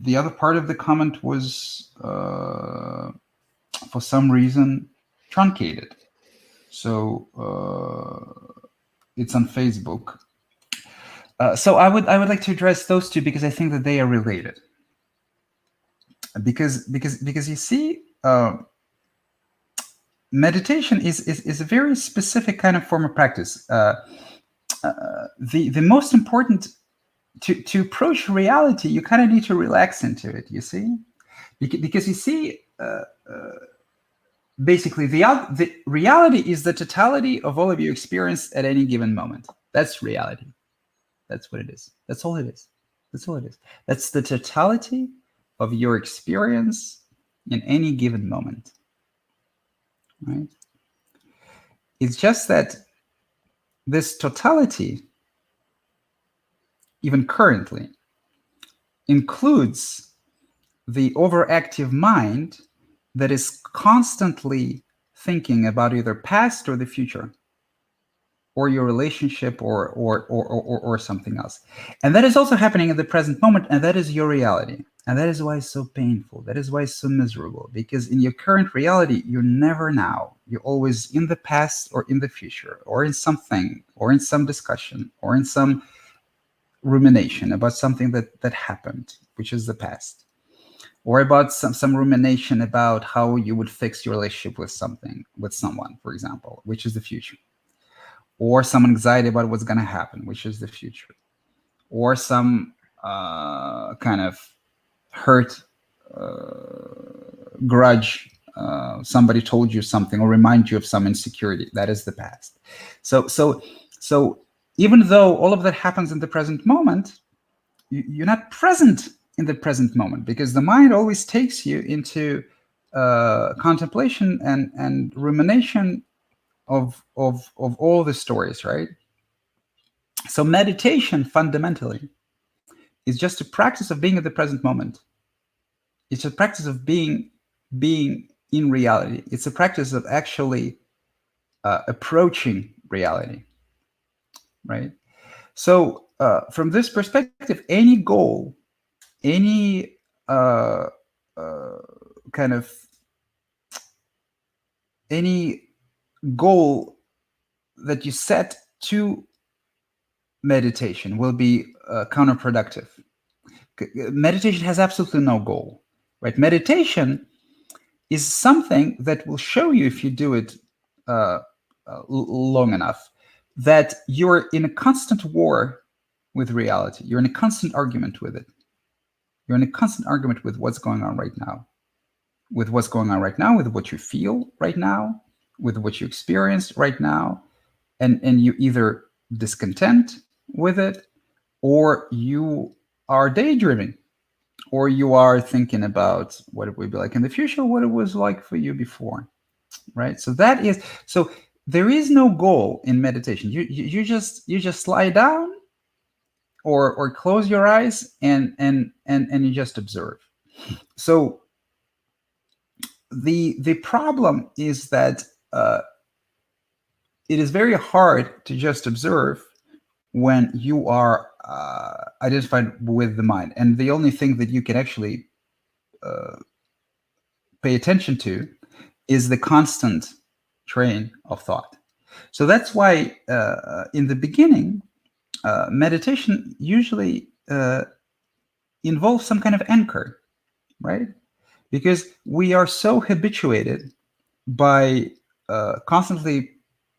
the other part of the comment was, for some reason, truncated. So it's on Facebook. So I would like to address those two because I think that they are related. Because you see, meditation is a very specific kind of form of practice. The most important to approach reality, you kind of need to relax into it. You see, because you see, basically the reality is the totality of all of your experience at any given moment. That's reality. That's what it is. That's all it is. That's all it is. That's the totality of your experience in any given moment. Right? It's just that this totality, even currently, includes the overactive mind that is constantly thinking about either past or the future, or your relationship, or something else. And that is also happening at the present moment, and that is your reality. And that is why it's so painful. That is why it's so miserable, because in your current reality, you're never now. You're always in the past or in the future, or in something, or in some discussion, or in some rumination about something that happened, which is the past, or about some rumination about how you would fix your relationship with someone, for example, which is the future, or some anxiety about what's going to happen, which is the future, or some kind of hurt, grudge, somebody told you something or remind you of some insecurity, that is the past. So even though all of that happens in the present moment, you're not present in the present moment, because the mind always takes you into contemplation and rumination of all the stories, right? So meditation fundamentally is just a practice of being at the present moment. It's a practice of being in reality. It's a practice of actually approaching reality, right? So from this perspective, any goal, any kind of any goal that you set to meditation will be counterproductive. Meditation has absolutely no goal, right? Meditation is something that will show you, if you do it long enough, that you're in a constant war with reality. You're in a constant argument with it. You're in a constant argument with what's going on right now, with what's going on right now, with what you feel right now, with what you experience right now, and you either discontent with it, or you are daydreaming, or you are thinking about what it would be like in the future, what it was like for you before, right? So there is no goal in meditation. You just lie down or close your eyes and you just observe. So the problem is that it is very hard to just observe when you are identified with the mind, and the only thing that you can actually pay attention to is the constant train of thought. So that's why in the beginning, meditation usually involves some kind of anchor, right? Because we are so habituated by constantly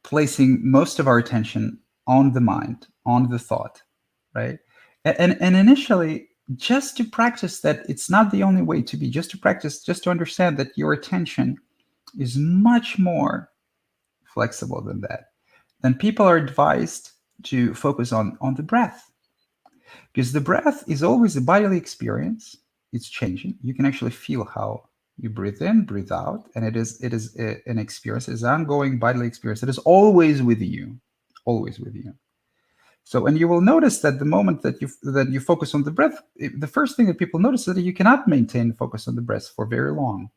placing most of our attention on the mind, on the thought, right? And initially, just to practice that, it's not the only way to be. Just to practice, just to understand that your attention is much more flexible than that. Then people are advised to focus on the breath, because the breath is always a bodily experience. It's changing. You can actually feel how you breathe in, breathe out, and it is an experience. It's an ongoing bodily experience. It is always with you, always with you. So, and you will notice that the moment that you focus on the breath, the first thing that people notice is that you cannot maintain focus on the breath for very long.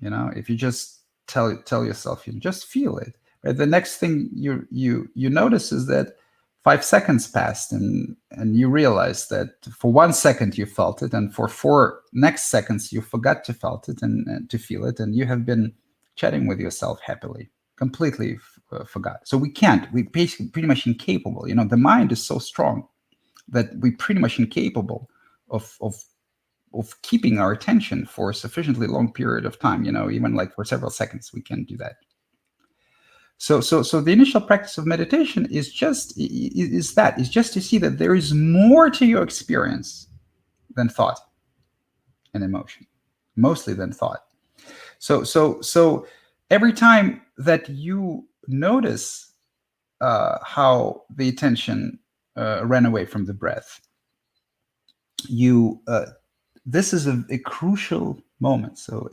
You know, if you just tell yourself, you just feel it. Right? The next thing you notice is that 5 seconds passed, and you realize that for 1 second you felt it, and for 4 next seconds you forgot to felt it and to feel it, and you have been chatting with yourself happily, completely forgot. So we basically pretty much incapable. You know, the mind is so strong that we pretty much incapable of keeping our attention for a sufficiently long period of time. You know, even like for several seconds, we can do that. So the initial practice of meditation is just to see that there is more to your experience than thought and emotion, mostly than thought. So every time that you notice how the attention ran away from the breath, this is a crucial moment. So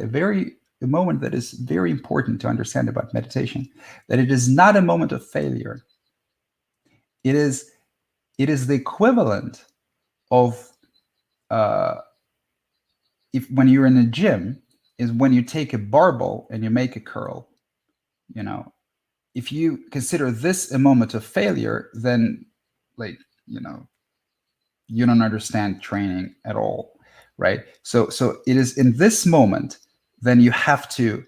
a moment that is very important to understand about meditation, that it is not a moment of failure. It is the equivalent of if when you're in a gym, is when you take a barbell and you make a curl. You know, if you consider this a moment of failure, then you don't understand training at all, right? So it is in this moment, then you have to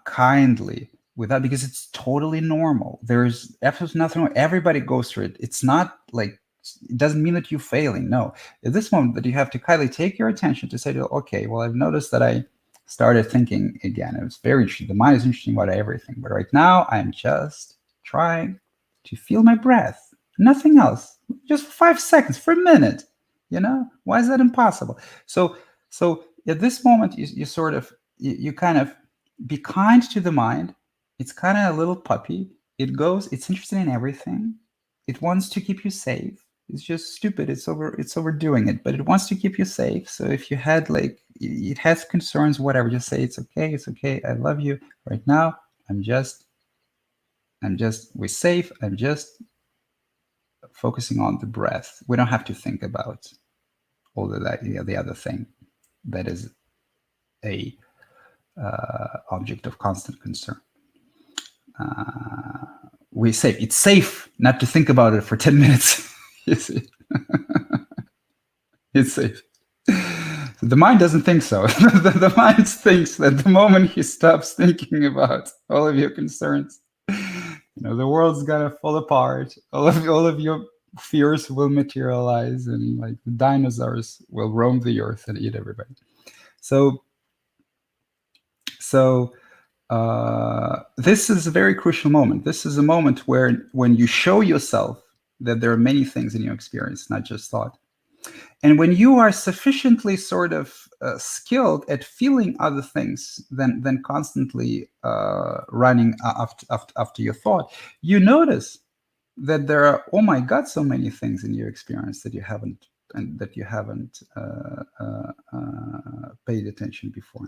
kindly with that, because it's totally normal. There's absolutely nothing wrong. Everybody goes through it. It's not like, it doesn't mean that you're failing. No, at this moment that you have to kindly take your attention to say, okay, well, I've noticed that I started thinking again. It was very interesting. The mind is interesting about everything, but right now I'm just trying to feel my breath, nothing else, just 5 seconds, for a minute. You know, why is that impossible? So at this moment, you kind of be kind to the mind. It's kind of a little puppy. It's interested in everything. It wants to keep you safe. It's just stupid. It's overdoing it, but it wants to keep you safe. So if you had it has concerns, whatever, just say, it's okay. I love you. Right now, we're safe. I'm just focusing on the breath. We don't have to think about all of that, the other thing that is a object of constant concern. We're safe. It's safe not to think about it for 10 minutes. You see, it's safe. The mind doesn't think so. The mind thinks that the moment he stops thinking about all of your concerns, the world's gonna fall apart. All of your fears will materialize, and like the dinosaurs will roam the earth and eat everybody. So this is a very crucial moment. This is a moment when you show yourself that there are many things in your experience, not just thought. And when you are sufficiently sort of skilled at feeling other things than constantly running after your thought, you notice that there are, oh my God, so many things in your experience that you haven't paid attention before.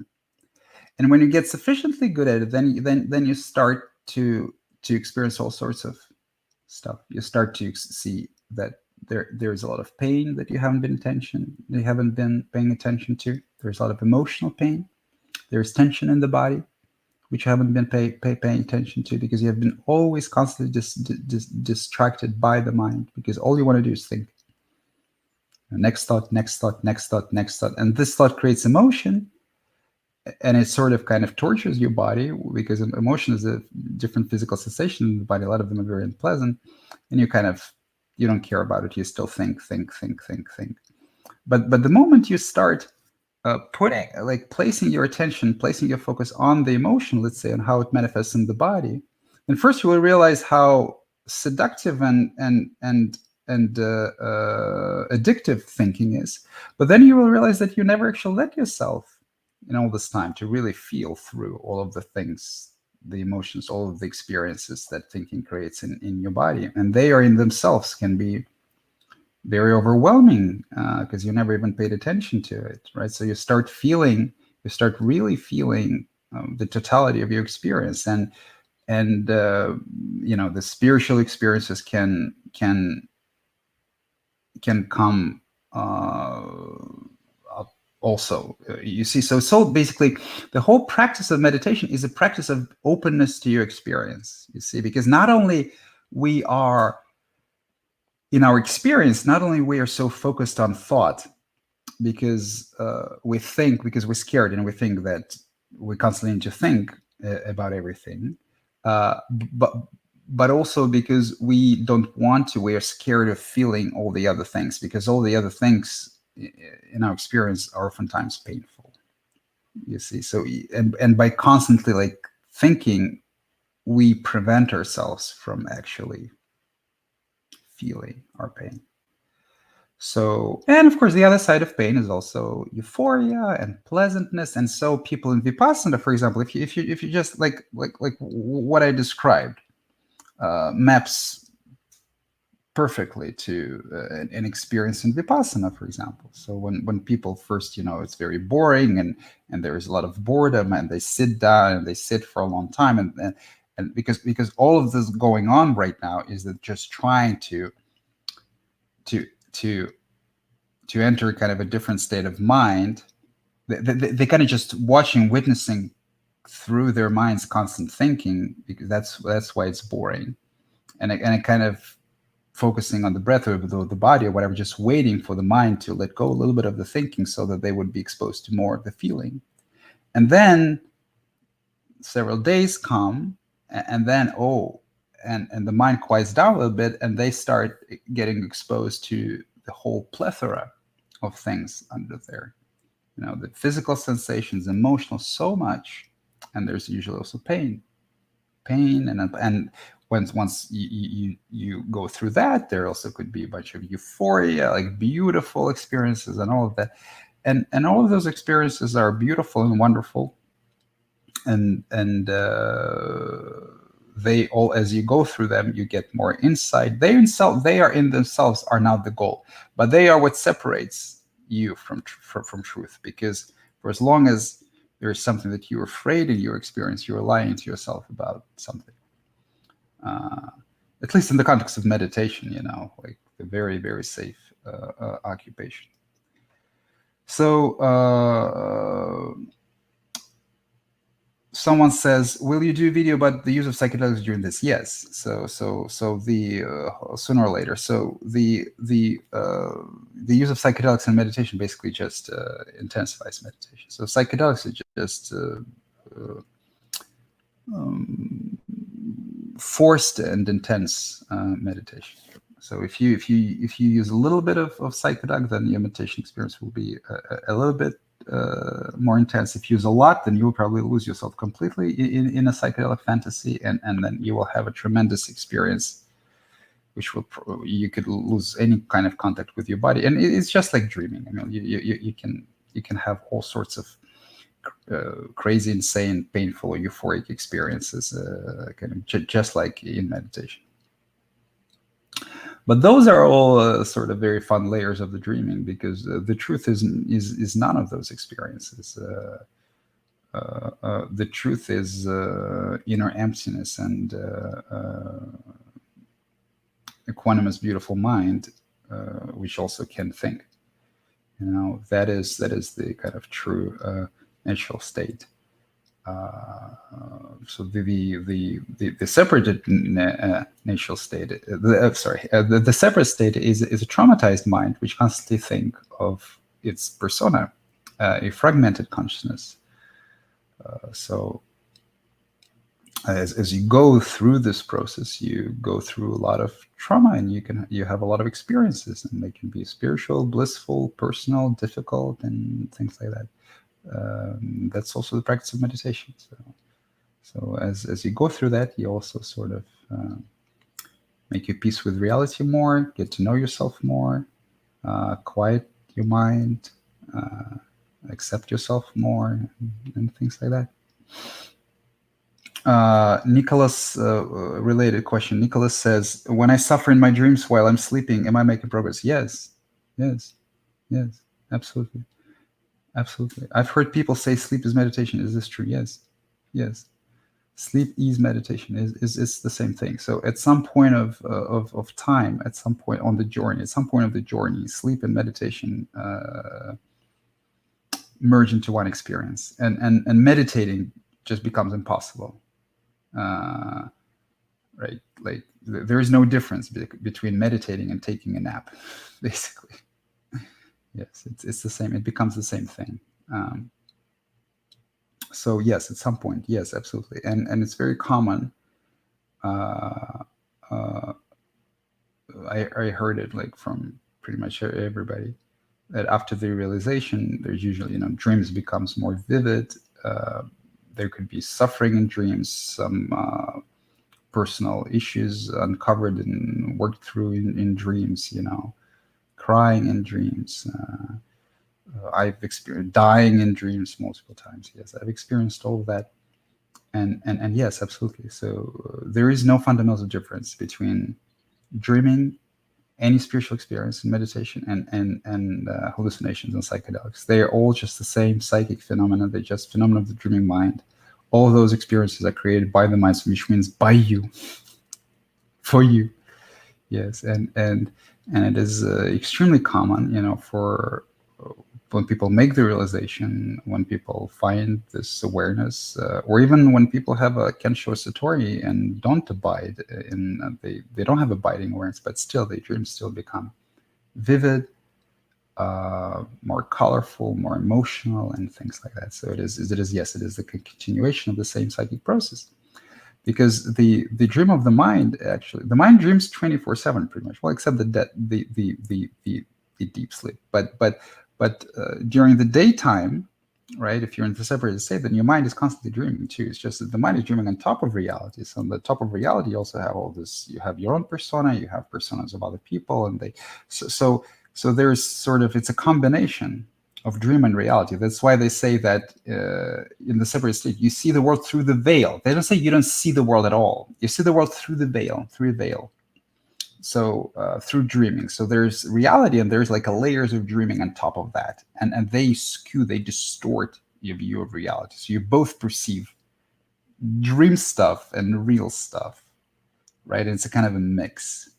And when you get sufficiently good at it, then you start to experience all sorts of stuff. You start to see that there's a lot of pain that you haven't been paying attention to. There's a lot of emotional pain. There's tension in the body, which you haven't been paying attention to, because you have been always constantly distracted by the mind, because all you want to do is think. Next thought, next thought, next thought, next thought. And this thought creates emotion, and it sort of kind of tortures your body, because emotion is a different physical sensation in the body. A lot of them are very unpleasant, and you don't care about it. You still think. But the moment you start placing your attention, placing your focus on the emotion, let's say, on how it manifests in the body, then first you will realize how seductive and addictive thinking is. But then you will realize that you never actually let yourself, in all this time, to really feel through all of the things, the emotions, all of the experiences that thinking creates in your body. And they are in themselves can be very overwhelming, because you never even paid attention to it, right? So you start really feeling the totality of your experience, and the spiritual experiences can come up also. You see, so basically, the whole practice of meditation is a practice of openness to your experience. You see, because not only we are in our experience, not only we are so focused on thought, because we think, because we're scared, and we think that we constantly need to think about everything, but also because we don't want to. We are scared of feeling all the other things, because all the other things in our experience are oftentimes painful. You see, so and by constantly thinking, we prevent ourselves from actually feeling our pain. So, and of course, the other side of pain is also euphoria and pleasantness. And so, people in Vipassana, for example, if you just like what I described, maps perfectly to an experience in Vipassana, for example. So when people first, it's very boring, and there is a lot of boredom, and they sit down and they sit for a long time, and because all of this going on right now is that just trying to enter kind of a different state of mind. They kind of just watching, witnessing through their mind's constant thinking, because that's why it's boring, and it kind of focusing on the breath or the body or whatever, just waiting for the mind to let go a little bit of the thinking, so that they would be exposed to more of the feeling. And then several days come, and then and the mind quiets down a little bit, and they start getting exposed to the whole plethora of things under there. The physical sensations, emotional, so much, and there's usually also pain, and once you go through that, there also could be a bunch of euphoria, like beautiful experiences, and all of that, and all of those experiences are beautiful and wonderful, and they all, as you go through them, you get more insight. They are in themselves are not the goal, but they are what separates you from truth. Because for as long as there is something that you're afraid in your experience, you're lying to yourself about something. At least in the context of meditation, like a very, very safe occupation. So someone says, "Will you do a video about the use of psychedelics during this?" Yes. So the sooner or later. So the use of psychedelics in meditation basically just intensifies meditation. So psychedelics is just forced and intense meditation. So if you use a little bit of psychedelic, then your meditation experience will be a little bit more intense. If you use a lot, then you will probably lose yourself completely in a psychedelic fantasy, and then you will have a tremendous experience, which will you could lose any kind of contact with your body. And it's just like dreaming. I mean, you can have all sorts of crazy, insane, painful, euphoric experiences, kind of just like in meditation. But those are all sort of very fun layers of the dreaming, because the truth is none of those experiences. The truth is inner emptiness and equanimous, beautiful mind, which also can think. That is the kind of true natural state. So the separated natural state, the separate state is a traumatized mind which constantly think of its persona, a fragmented consciousness. So as you go through this process, you go through a lot of trauma, and you have a lot of experiences, and they can be spiritual, blissful, personal, difficult, and things like that. That's also the practice of meditation. So as you go through that, you also sort of make your peace with reality more, get to know yourself more, quiet your mind, accept yourself more, and things like that. Nicholas, related question. Nicholas says, when I suffer in my dreams while I'm sleeping, am I making progress? Yes, absolutely. I've heard people say sleep is meditation. Is this true? Yes. Sleep is meditation. Is the same thing. So at some point of time, at some point on the journey, sleep and meditation merge into one experience, and meditating just becomes impossible. Right? Like there is no difference between meditating and taking a nap, basically. Yes, it's the same. It becomes the same thing. So yes, at some point, yes, absolutely, and it's very common. I heard it like from pretty much everybody that after the realization, there's usually dreams becomes more vivid. There could be suffering in dreams, some personal issues uncovered and worked through in dreams. Crying in dreams. I've experienced dying in dreams multiple times. Yes, I've experienced all of that, and yes, absolutely. So there is no fundamental difference between dreaming, any spiritual experience, and meditation, and hallucinations and psychedelics. They are all just the same psychic phenomena. They're just phenomena of the dreaming mind. All of those experiences are created by the mind, which means by you, for you. Yes, and it is extremely common, for when people make the realization, when people find this awareness, or even when people have a Kensho Satori and don't abide in, they don't have abiding awareness, but still their dreams still become vivid, more colorful, more emotional, and things like that. So it is the continuation of the same psychic process. Because the dream of the mind, actually, the mind dreams 24/7 pretty much. Well, except the deep sleep. But during the daytime, right? If you're in the separated state, then your mind is constantly dreaming too. It's just that the mind is dreaming on top of reality. So on the top of reality, you also have all this. You have your own persona. You have personas of other people, and so there's sort of, it's a combination of dream and reality. That's why they say that in the separate state, you see the world through the veil. They don't say you don't see the world at all. You see the world through the veil, through a veil. So through dreaming. So there's reality, and there's like a layers of dreaming on top of that. And they distort your view of reality. So you both perceive dream stuff and real stuff, right? And it's a kind of a mix.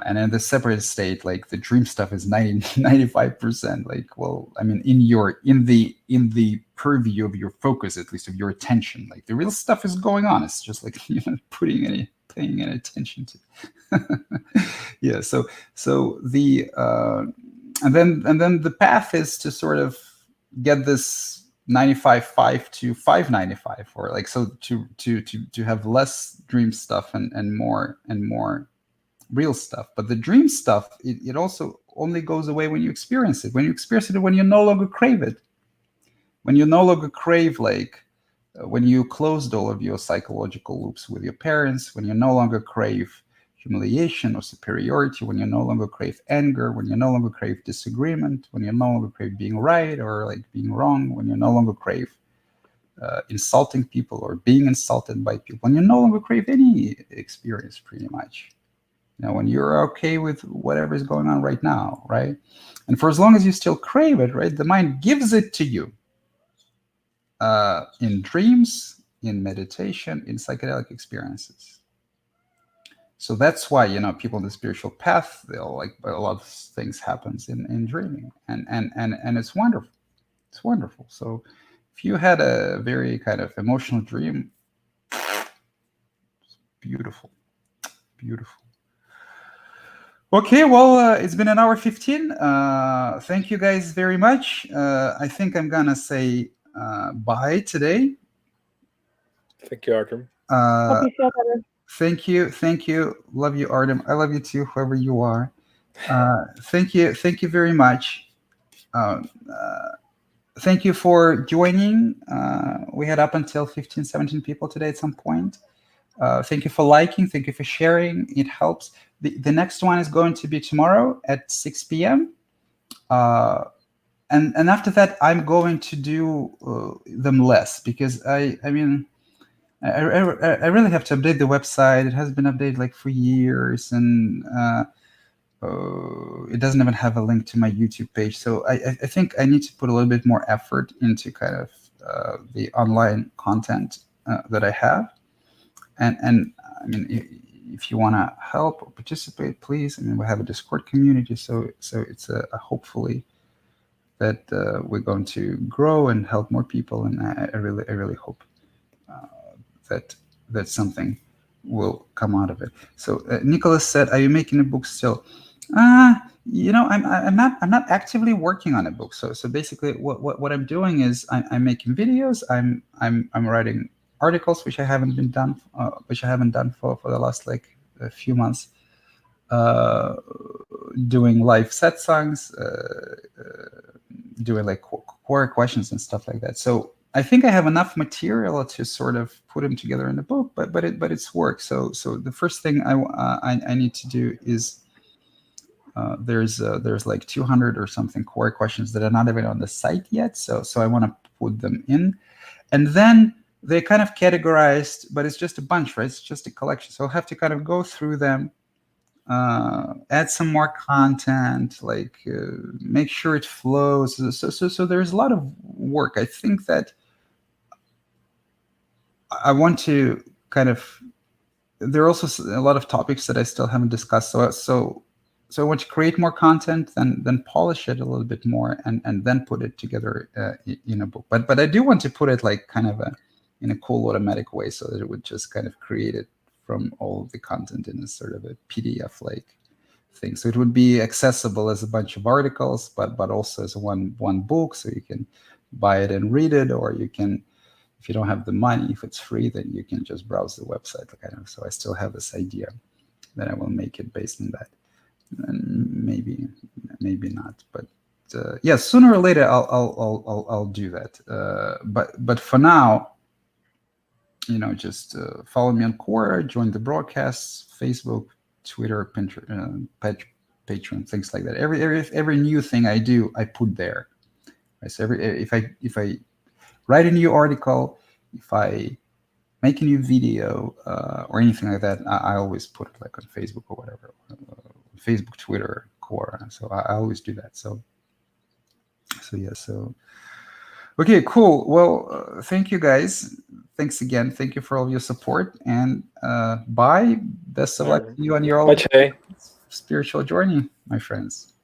And in the separate state, like the dream stuff is 95%. Like, well, I mean, in the purview of your focus, at least of your attention, like the real stuff is going on. It's just like you're not paying any attention to. Yeah. So the and then the path is to sort of get this 95.5 to 595, or like, so to have less dream stuff and more real stuff. But the dream stuff, it also only goes away when you experience it. When you no longer crave it. When you no longer crave, like when you closed all of your psychological loops with your parents, when you no longer crave humiliation or superiority, when you no longer crave anger, when you no longer crave disagreement, when you no longer crave being right or like being wrong, when you no longer crave insulting people or being insulted by people, when you no longer crave any experience, pretty much. When you're okay with whatever is going on right now, right? And for as long as you still crave it, right, the mind gives it to you in dreams, in meditation, in psychedelic experiences. So that's why, people on the spiritual path, they'll like a lot of things happens in dreaming, and it's wonderful. It's wonderful. So if you had a very kind of emotional dream, beautiful, beautiful. Okay, well, it's been an hour 15. Thank you guys very much. I think I'm gonna say bye today. Thank you, Artem. Hope Uh, you feel better. thank you. Love you, Artem. I love you too, whoever you are. Thank you very much. Uh, Thank you for joining. We had up until 15, 17 people today at some point. Thank you for liking. Thank you for sharing. It helps. The next one is going to be tomorrow at 6 p.m. And after that, I'm going to do them less because I mean, I really have to update the website. It has been updated like for years, and it doesn't even have a link to my YouTube page. So I think I need to put a little bit more effort into kind of the online content that I have. And I mean, if you want to help or participate, please. I mean, we have a Discord community, so it's a hopefully that we're going to grow and help more people. And I really hope that something will come out of it. So Nicholas said, "Are you making a book still?" I'm not actively working on a book. So basically, what I'm doing is I'm making videos. I'm writing articles, which I haven't done for the last like a few months. Doing live set songs, doing like core questions and stuff like that. So I think I have enough material to sort of put them together in a book, but it's work. So the first thing I need to do is there's like 200 or something core questions that are not even on the site yet. So I want to put them in, and then they're kind of categorized, but it's just a bunch, right? It's just a collection. So I'll have to kind of go through them, add some more content, like make sure it flows. So there's a lot of work. I think that I want to kind of. There are also a lot of topics that I still haven't discussed. So I want to create more content, then polish it a little bit more, and then put it together in a book. But I do want to put it like kind of in a cool automatic way, so that it would just kind of create it from all of the content in a sort of a PDF like thing. So it would be accessible as a bunch of articles, but also as one book, so you can buy it and read it, or you can, if you don't have the money, if it's free, then you can just browse the website kind of. So I still have this idea that I will make it based on that, and maybe not, but yeah, sooner or later I'll do that. But for now, just follow me on Quora, join the broadcasts, Facebook, Twitter, Pinterest, Patreon, things like that. Every new thing I do, I put there. Right? So if I write a new article, if I make a new video or anything like that, I always put it like on Facebook or whatever, Facebook, Twitter, Quora. So I always do that. So yeah. So okay, cool. Well, thank you guys. Thanks again. Thank you for all your support, and bye. Best of luck to you on your Bye, Che. spiritual journey, my friends.